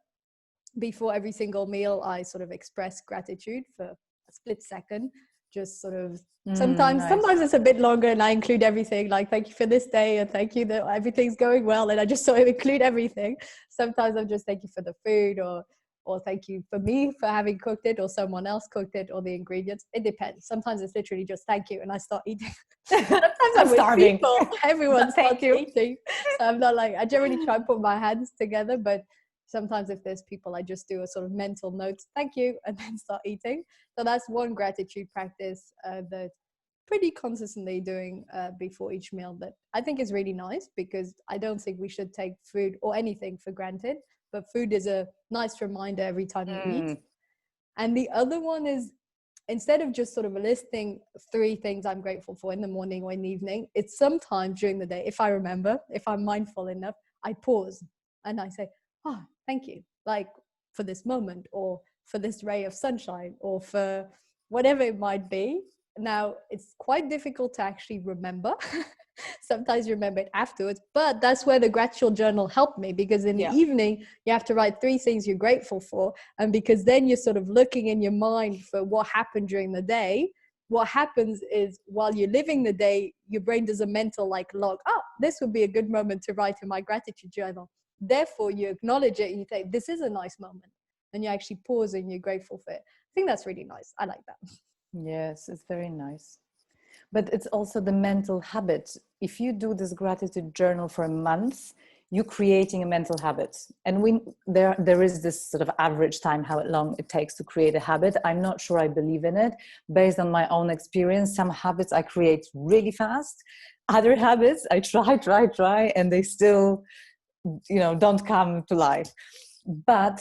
Before every single meal, I sort of express gratitude for a split second, just sort of sometimes it's a bit longer, and I include everything, like thank you for this day, and thank you that everything's going well, and I just sort of include everything. Sometimes I'm just thank you for the food, or thank you for me for having cooked it, or someone else cooked it, or the ingredients. It depends. Sometimes it's literally just thank you, and I start eating. Sometimes I'm starving. People, everyone starts you. eating. So I'm not like, I generally try and put my hands together, but sometimes if there's people, I just do a sort of mental note, thank you, and then start eating. So that's one gratitude practice that pretty consistently doing before each meal, that I think is really nice, because I don't think we should take food or anything for granted, but food is a nice reminder every time you eat. And the other one is, instead of just sort of listing 3 things I'm grateful for in the morning or in the evening, it's sometimes during the day, if I remember, if I'm mindful enough, I pause and I say, oh, thank you, like for this moment, or for this ray of sunshine, or for whatever it might be. Now, it's quite difficult to actually remember. Sometimes you remember it afterwards, but that's where the gratitude journal helped me, because in the evening, you have to write 3 things you're grateful for. And because then you're sort of looking in your mind for what happened during the day. What happens is, while you're living the day, your brain does a mental like log. Oh, this would be a good moment to write in my gratitude journal. Therefore, you acknowledge it and you think, this is a nice moment. And you actually pause and you're grateful for it. I think that's really nice. I like that. Yes, it's very nice. But it's also the mental habit. If you do this gratitude journal for a month, you're creating a mental habit. And there is this sort of average time, how long it takes to create a habit. I'm not sure I believe in it. Based on my own experience, some habits I create really fast. Other habits, I try, and they still, don't come to life. But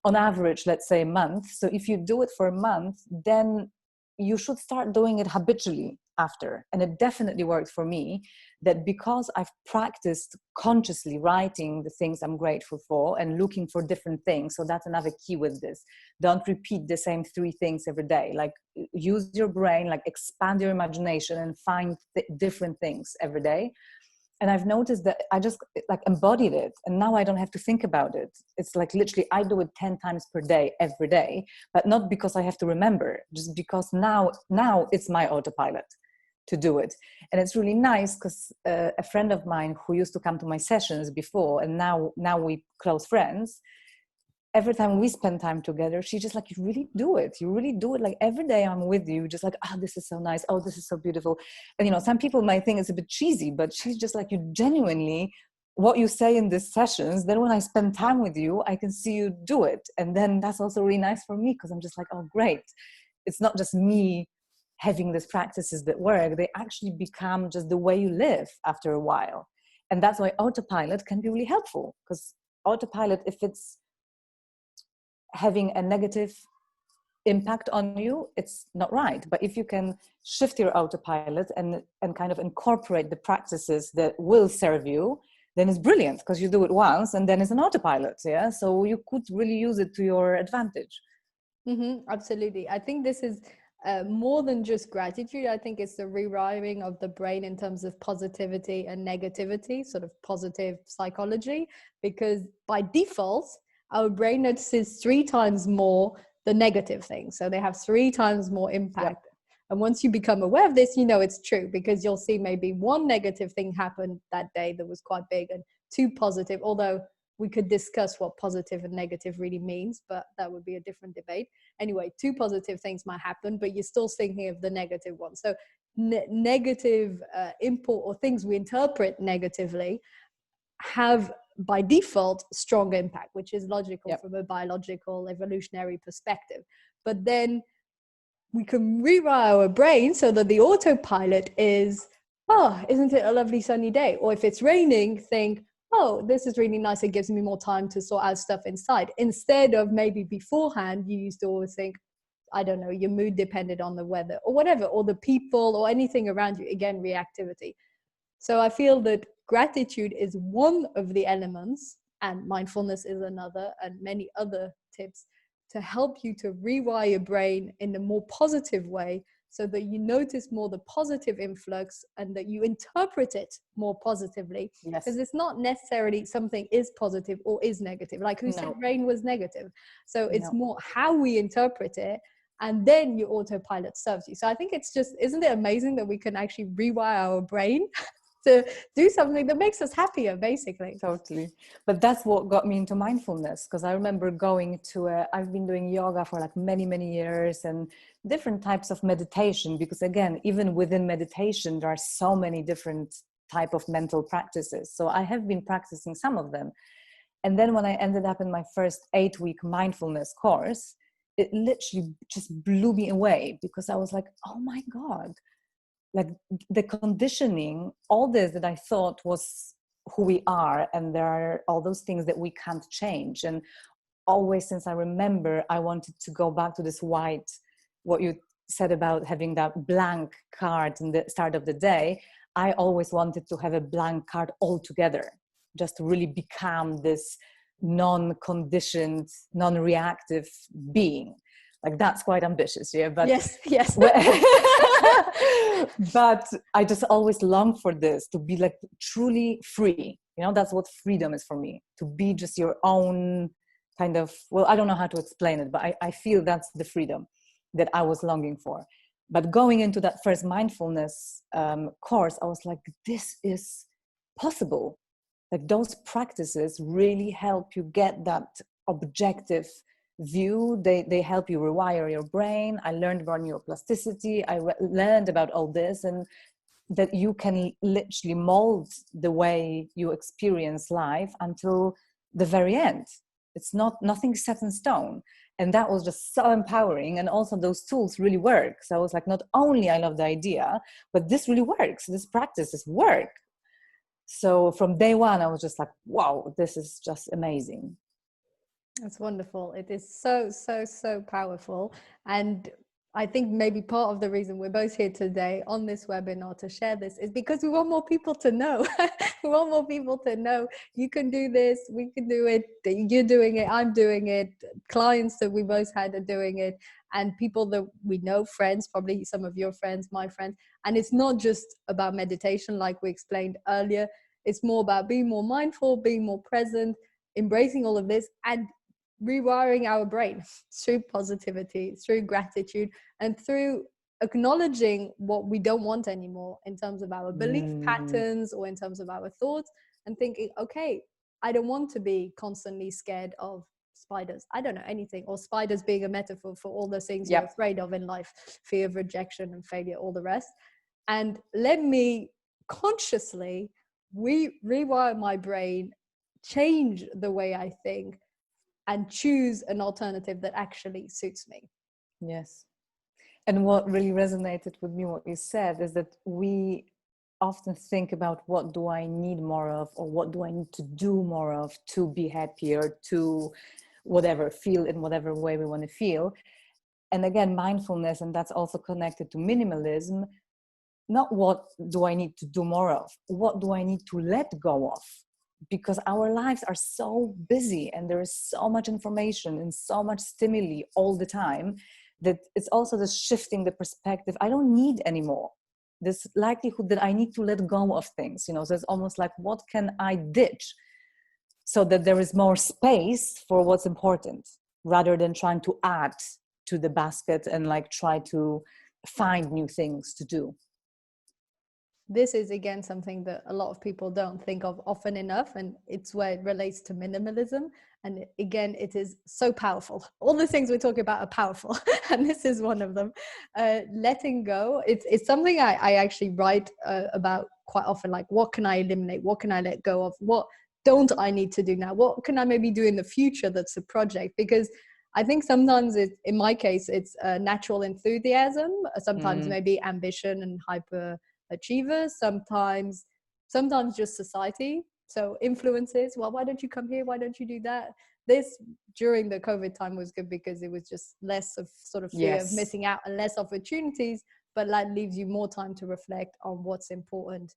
on average, let's say a month. So if you do it for a month, then you should start doing it habitually after. And it definitely worked for me, that because I've practiced consciously writing the things I'm grateful for and looking for different things. So that's another key with this. Don't repeat the same 3 things every day. Like, use your brain, like expand your imagination and find different things every day. And I've noticed that I just like embodied it, and now I don't have to think about it. It's like literally I do it 10 times per day, every day, but not because I have to remember, just because now it's my autopilot to do it. And it's really nice because a friend of mine who used to come to my sessions before, and now we close friends, every time we spend time together, she just like, you really do it. Like every day I'm with you, just like, oh, this is so nice. Oh, this is so beautiful. And, some people might think it's a bit cheesy, but she's just like, you genuinely, what you say in these sessions, then when I spend time with you, I can see you do it. And then that's also really nice for me, because I'm just like, oh, great. It's not just me having these practices that work. They actually become just the way you live after a while. And that's why autopilot can be really helpful, because autopilot, if it's having a negative impact on you, it's not right. But if you can shift your autopilot and kind of incorporate the practices that will serve you, then it's brilliant, because you do it once and then it's an autopilot. Yeah. So you could really use it to your advantage. Absolutely. I think this is more than just gratitude. I think it's the rewiring of the brain in terms of positivity and negativity, sort of positive psychology, because by default, our brain notices 3 times more the negative things. So they have 3 times more impact. Yep. And once you become aware of this, it's true, because you'll see maybe 1 negative thing happened that day that was quite big, and 2 positive, although we could discuss what positive and negative really means, but that would be a different debate. Anyway, 2 positive things might happen, but you're still thinking of the negative one. So negative input, or things we interpret negatively, have by default strong impact, which is logical from a biological evolutionary perspective. But then we can rewire our brain so that the autopilot is, oh, isn't it a lovely sunny day? Or if it's raining, think, oh, this is really nice. It gives me more time to sort out stuff inside. Instead of maybe beforehand, you used to always think, I don't know, your mood depended on the weather or whatever, or the people or anything around you. Again, reactivity. So I feel that gratitude is one of the elements, and mindfulness is another, and many other tips to help you to rewire your brain in a more positive way, so that you notice more the positive influx and that you interpret it more positively. Yes. Because it's not necessarily something is positive or is negative. Like who said rain was negative? So it's more how we interpret it, and then your autopilot serves you. So I think it's just, isn't it amazing that we can actually rewire our brain to do something that makes us happier, basically? Totally. But that's what got me into mindfulness, because I remember going to I've been doing yoga for like many, many years, and different types of meditation, because again, even within meditation, there are so many different type of mental practices. So I have been practicing some of them. And then when I ended up in my first 8-week mindfulness course, it literally just blew me away, because I was like, oh my God, like the conditioning, all this that I thought was who we are, and there are all those things that we can't change. And always since I remember, I wanted to go back to this white, what you said about having that blank card in the start of the day. I always wanted to have a blank card altogether, just to really become this non-conditioned, non-reactive being. Like that's quite ambitious, yeah. But yes. But I just always longed for this, to be like truly free. You know, that's what freedom is for me, to be just your own kind of, well, I don't know how to explain it, but I feel that's the freedom that I was longing for. But going into that first mindfulness course, I was like, this is possible. Like those practices really help you get that objective view. They help you rewire your brain. I learned about neuroplasticity. I learned about all this, and that you can literally mold the way you experience life until the very end. It's nothing set in stone. And that was just so empowering. And also those tools really work. So I was like, not only I love the idea, but this really works. These practices work. So from day one, I was just like, wow, this is just amazing. That's wonderful. It is so powerful. And I think maybe part of the reason we're both here today on this webinar to share this is because we want more people to know. We want more people to know you can do this, we can do it, you're doing it, I'm doing it, clients that we both had are doing it, and people that we know, friends, probably some of your friends, my friends. And it's not just about meditation like we explained earlier. It's more about being more mindful, being more present, embracing all of this, and rewiring our brain through positivity, through gratitude, and through acknowledging what we don't want anymore in terms of our belief patterns or in terms of our thoughts, and thinking, okay, I don't want to be constantly scared of spiders. I don't know anything, or spiders being a metaphor for all the things you're afraid of in life, fear of rejection and failure, all the rest. And let me consciously rewire my brain, change the way I think, and choose an alternative that actually suits me. Yes. And what really resonated with me, what you said, is that we often think about what do I need more of, or what do I need to do more of to be happier, to whatever, feel in whatever way we want to feel. And again, mindfulness, and that's also connected to minimalism, not what do I need to do more of, what do I need to let go of? Because our lives are so busy and there is so much information and so much stimuli all the time, that it's also this shifting the perspective. I don't need anymore. This likelihood that I need to let go of things, you know, so it's almost like, what can I ditch so that there is more space for what's important, rather than trying to add to the basket and like try to find new things to do. This is again something that a lot of people don't think of often enough, and it's where it relates to minimalism. And again, it is so powerful. All the things we're talking about are powerful, and this is one of them. Letting go, it's something I actually write about quite often. Like, what can I eliminate? What can I let go of? What don't I need to do now? What can I maybe do in the future that's a project? Because I think sometimes in my case, it's natural enthusiasm, sometimes maybe ambition and hyper achievers, sometimes just society, so influences. Well, why don't you come here, why don't you do that? This during the COVID time was good because it was just less of sort of fear of missing out and less opportunities, but that leaves you more time to reflect on what's important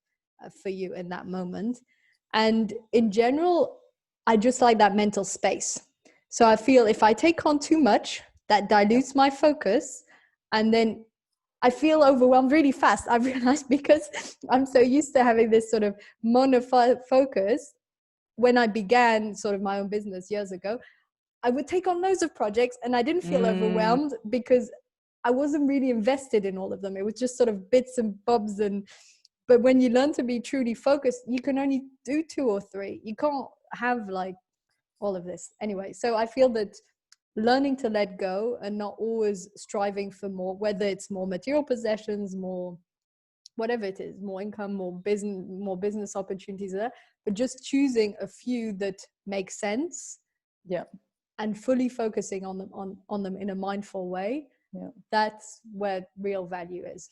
for you in that moment. And in general, I just like that mental space. So I feel if I take on too much, that dilutes my focus, and then I feel overwhelmed really fast. I've realized, because I'm so used to having this sort of focus. When I began sort of my own business years ago, I would take on loads of projects and I didn't feel overwhelmed because I wasn't really invested in all of them. It was just sort of bits and bobs. But when you learn to be truly focused, you can only do 2 or 3. You can't have like all of this anyway. So I feel that learning to let go and not always striving for more, whether it's more material possessions, more whatever it is, more income, more business opportunities there, but just choosing a few that make sense, and fully focusing on them in a mindful way. That's where real value is.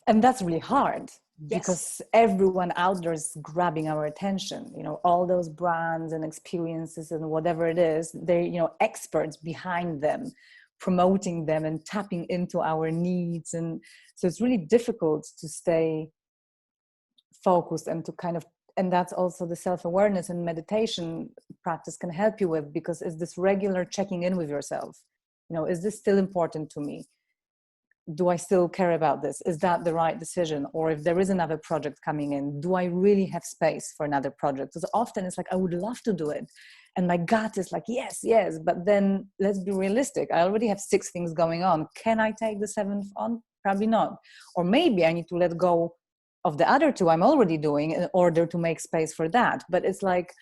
And that's really hard. Because everyone out there is grabbing our attention, all those brands and experiences and whatever it is, they're, experts behind them, promoting them and tapping into our needs. And so it's really difficult to stay focused and to and that's also the self-awareness and meditation practice can help you with, because it's this regular checking in with yourself. Is this still important to me? Do I still care about this? Is that the right decision? Or if there is another project coming in, do I really have space for another project? Because often it's like, I would love to do it. And my gut is like, yes. But then let's be realistic. I already have 6 things going on. Can I take the 7th on? Probably not. Or maybe I need to let go of the other 2 I'm already doing in order to make space for that. But it's like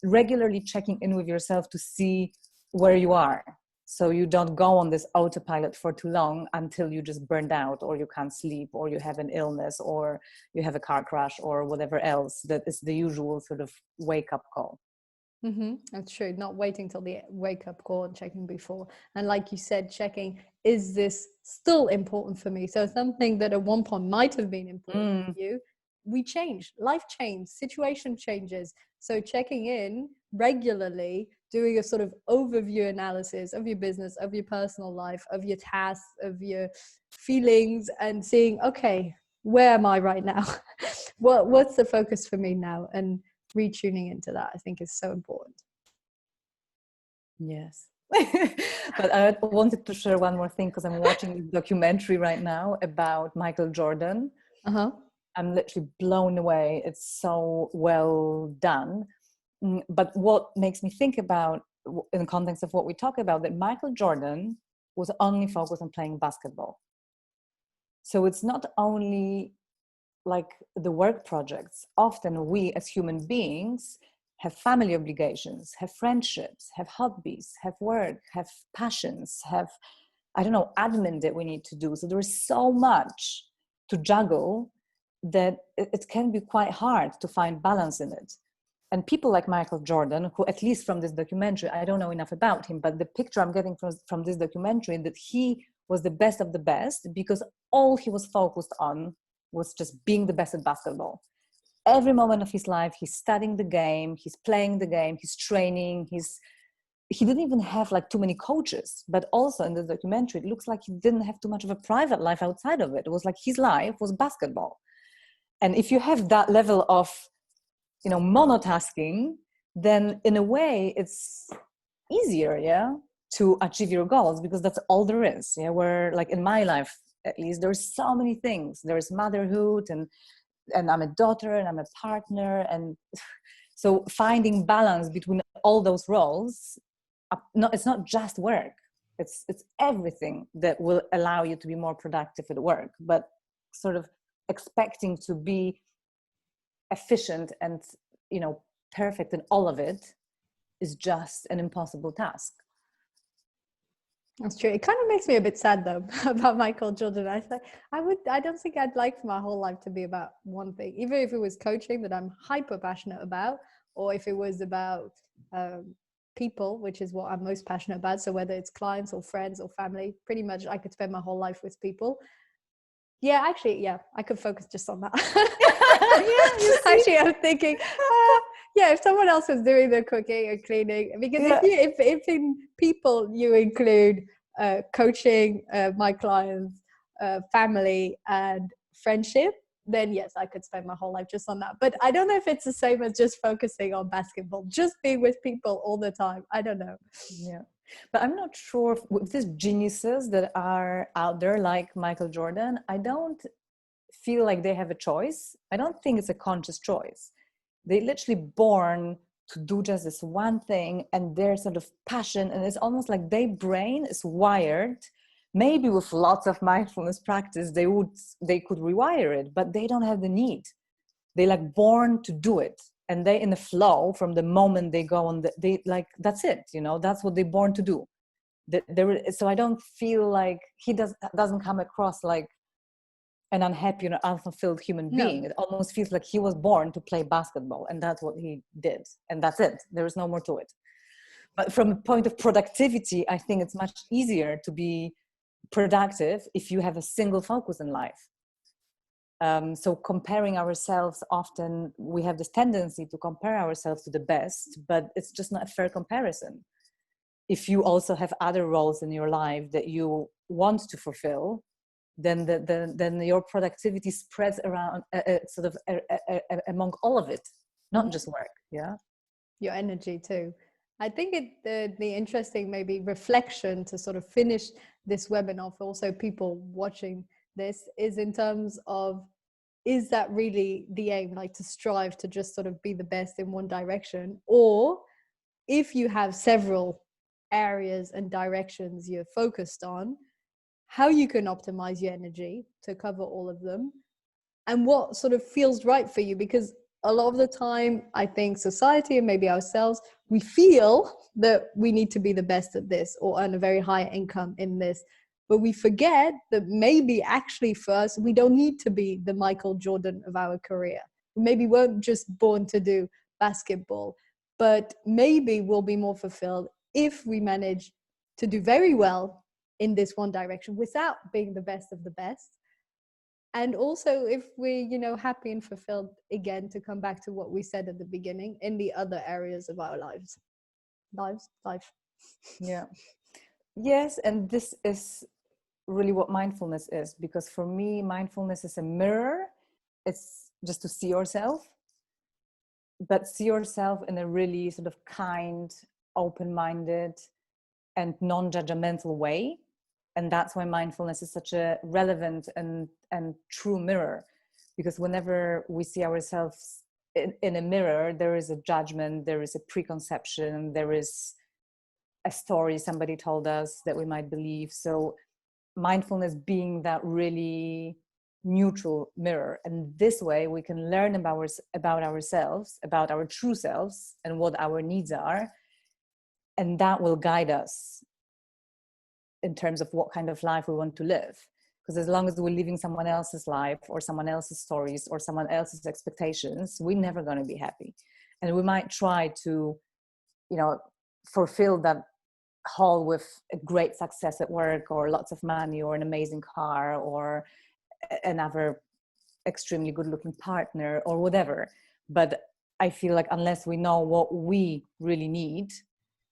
regularly checking in with yourself to see where you are. So you don't go on this autopilot for too long until you just burned out, or you can't sleep, or you have an illness, or you have a car crash, or whatever else that is the usual sort of wake-up call. That's true. Not waiting till the wake-up call and checking before. And like you said, checking, is this still important for me? So something that at one point might have been important for you, we change, life changes, situation changes. So checking in regularly, doing a sort of overview analysis of your business, of your personal life, of your tasks, of your feelings, and seeing, okay, where am I right now? What's the focus for me now? And retuning into that, I think, is so important. Yes. But I wanted to share one more thing, because I'm watching a documentary right now about Michael Jordan. I'm literally blown away. It's so well done. But what makes me think about, in the context of what we talk about, that Michael Jordan was only focused on playing basketball. So it's not only like the work projects. Often we as human beings have family obligations, have friendships, have hobbies, have work, have passions, have, admin that we need to do. So there is so much to juggle that it can be quite hard to find balance in it. And people like Michael Jordan, who, at least from this documentary, I don't know enough about him, but the picture I'm getting from this documentary, that he was the best of the best because all he was focused on was just being the best at basketball. Every moment of his life, he's studying the game, he's playing the game, he's training, he didn't even have like too many coaches. But also in the documentary, it looks like he didn't have too much of a private life outside of it. It was like his life was basketball. And if you have that level of, monotasking, then in a way it's easier, to achieve your goals, because that's all there is. Where, like, in my life, at least, there's so many things. There's motherhood, and I'm a daughter, and I'm a partner, and so finding balance between all those roles. It's not just work. It's everything that will allow you to be more productive at work. But sort of expecting to be efficient and perfect in all of it is just an impossible task. That's true. It kind of makes me a bit sad though about Michael Jordan. I don't think I'd like my whole life to be about one thing, even if it was coaching that I'm hyper passionate about, or if it was about people, which is what I'm most passionate about. So whether it's clients or friends or family, pretty much I could spend my whole life with people. Yeah, actually, I could focus just on that. Actually, I'm thinking, if someone else was doing the cooking or cleaning, because if in people you include coaching, my clients, family, and friendship, then yes, I could spend my whole life just on that. But I don't know if it's the same as just focusing on basketball, just being with people all the time. I don't know. Yeah. But I'm not sure with these geniuses that are out there like Michael Jordan, I don't feel like they have a choice. I don't think it's a conscious choice. They literally born to do just this one thing, and their sort of passion, and it's almost like their brain is wired. Maybe with lots of mindfulness practice, they could rewire it, but they don't have the need. They like born to do it, and they in the flow from the moment they go on. They like that's it. That's what they're born to do. So I don't feel like he doesn't come across like an unhappy or unfulfilled human being. It almost feels like he was born to play basketball, and that's what he did, and that's it. There is no more to it. But from a point of productivity, I think it's much easier to be productive if you have a single focus in life. So comparing ourselves, often we have this tendency to compare ourselves to the best, but it's just not a fair comparison. If you also have other roles in your life that you want to fulfill, then your productivity spreads around among all of it, not just work. Yeah, your energy too. I think the interesting maybe reflection to sort of finish this webinar for also people watching this is in terms of, is that really the aim, like to strive to just sort of be the best in one direction? Or if you have several areas and directions you're focused on, how you can optimize your energy to cover all of them, and what sort of feels right for you. Because a lot of the time, I think society and maybe ourselves, we feel that we need to be the best at this or earn a very high income in this. But we forget that maybe actually first, we don't need to be the Michael Jordan of our career. We maybe weren't just born to do basketball, but maybe we'll be more fulfilled if we manage to do very well in this one direction without being the best of the best. And also if we're, happy and fulfilled, again, to come back to what we said at the beginning, in the other areas of our life. Yeah. Yes. And this is really what mindfulness is, because for me, mindfulness is a mirror. It's just to see yourself, but see yourself in a really sort of kind, open-minded and non-judgmental way. And that's why mindfulness is such a relevant and true mirror, because whenever we see ourselves in a mirror, there is a judgment, there is a preconception, there is a story somebody told us that we might believe. So mindfulness being that really neutral mirror, and this way we can learn about ourselves, about our true selves and what our needs are, and that will guide us in terms of what kind of life we want to live. Because as long as we're living someone else's life or someone else's stories or someone else's expectations, we're never going to be happy. And we might try to, fulfill that hole with a great success at work or lots of money or an amazing car or another extremely good looking partner or whatever. But I feel like unless we know what we really need,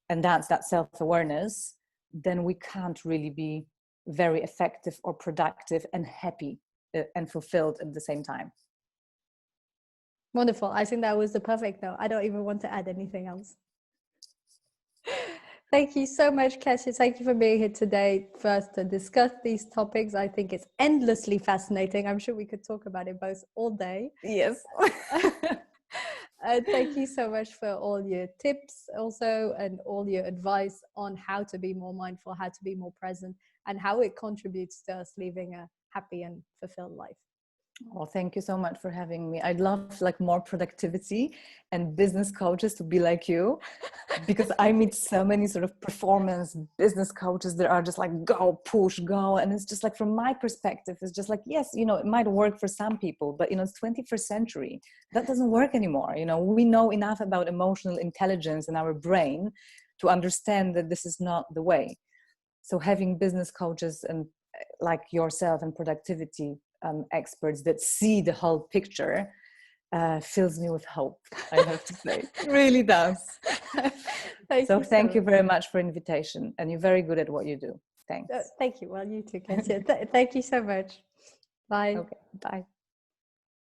and that's that self-awareness, then we can't really be very effective or productive and happy and fulfilled at the same time. Wonderful. I think that was the perfect note. I don't even want to add anything else. Thank you so much, Kasia. Thank you for being here today first to discuss these topics. I think it's endlessly fascinating. I'm sure we could talk about it both all day. Yes. Thank you so much for all your tips also, and all your advice on how to be more mindful, how to be more present, and how it contributes to us living a happy and fulfilled life. Well, thank you so much for having me. I'd love more productivity and business coaches to be like you, because I meet so many sort of performance business coaches that are just like, go, push, go. And it's just like, from my perspective, it's just like, yes, it might work for some people, but it's 21st century. That doesn't work anymore. We know enough about emotional intelligence in our brain to understand that this is not the way. So having business coaches and like yourself and productivity experts that see the whole picture fills me with hope, I have to say. It really does. Thank you very much for invitation, and you're very good at what you do. Thanks. Thank you. Well, you too, Kasia. Thank you so much. Bye. Okay, bye.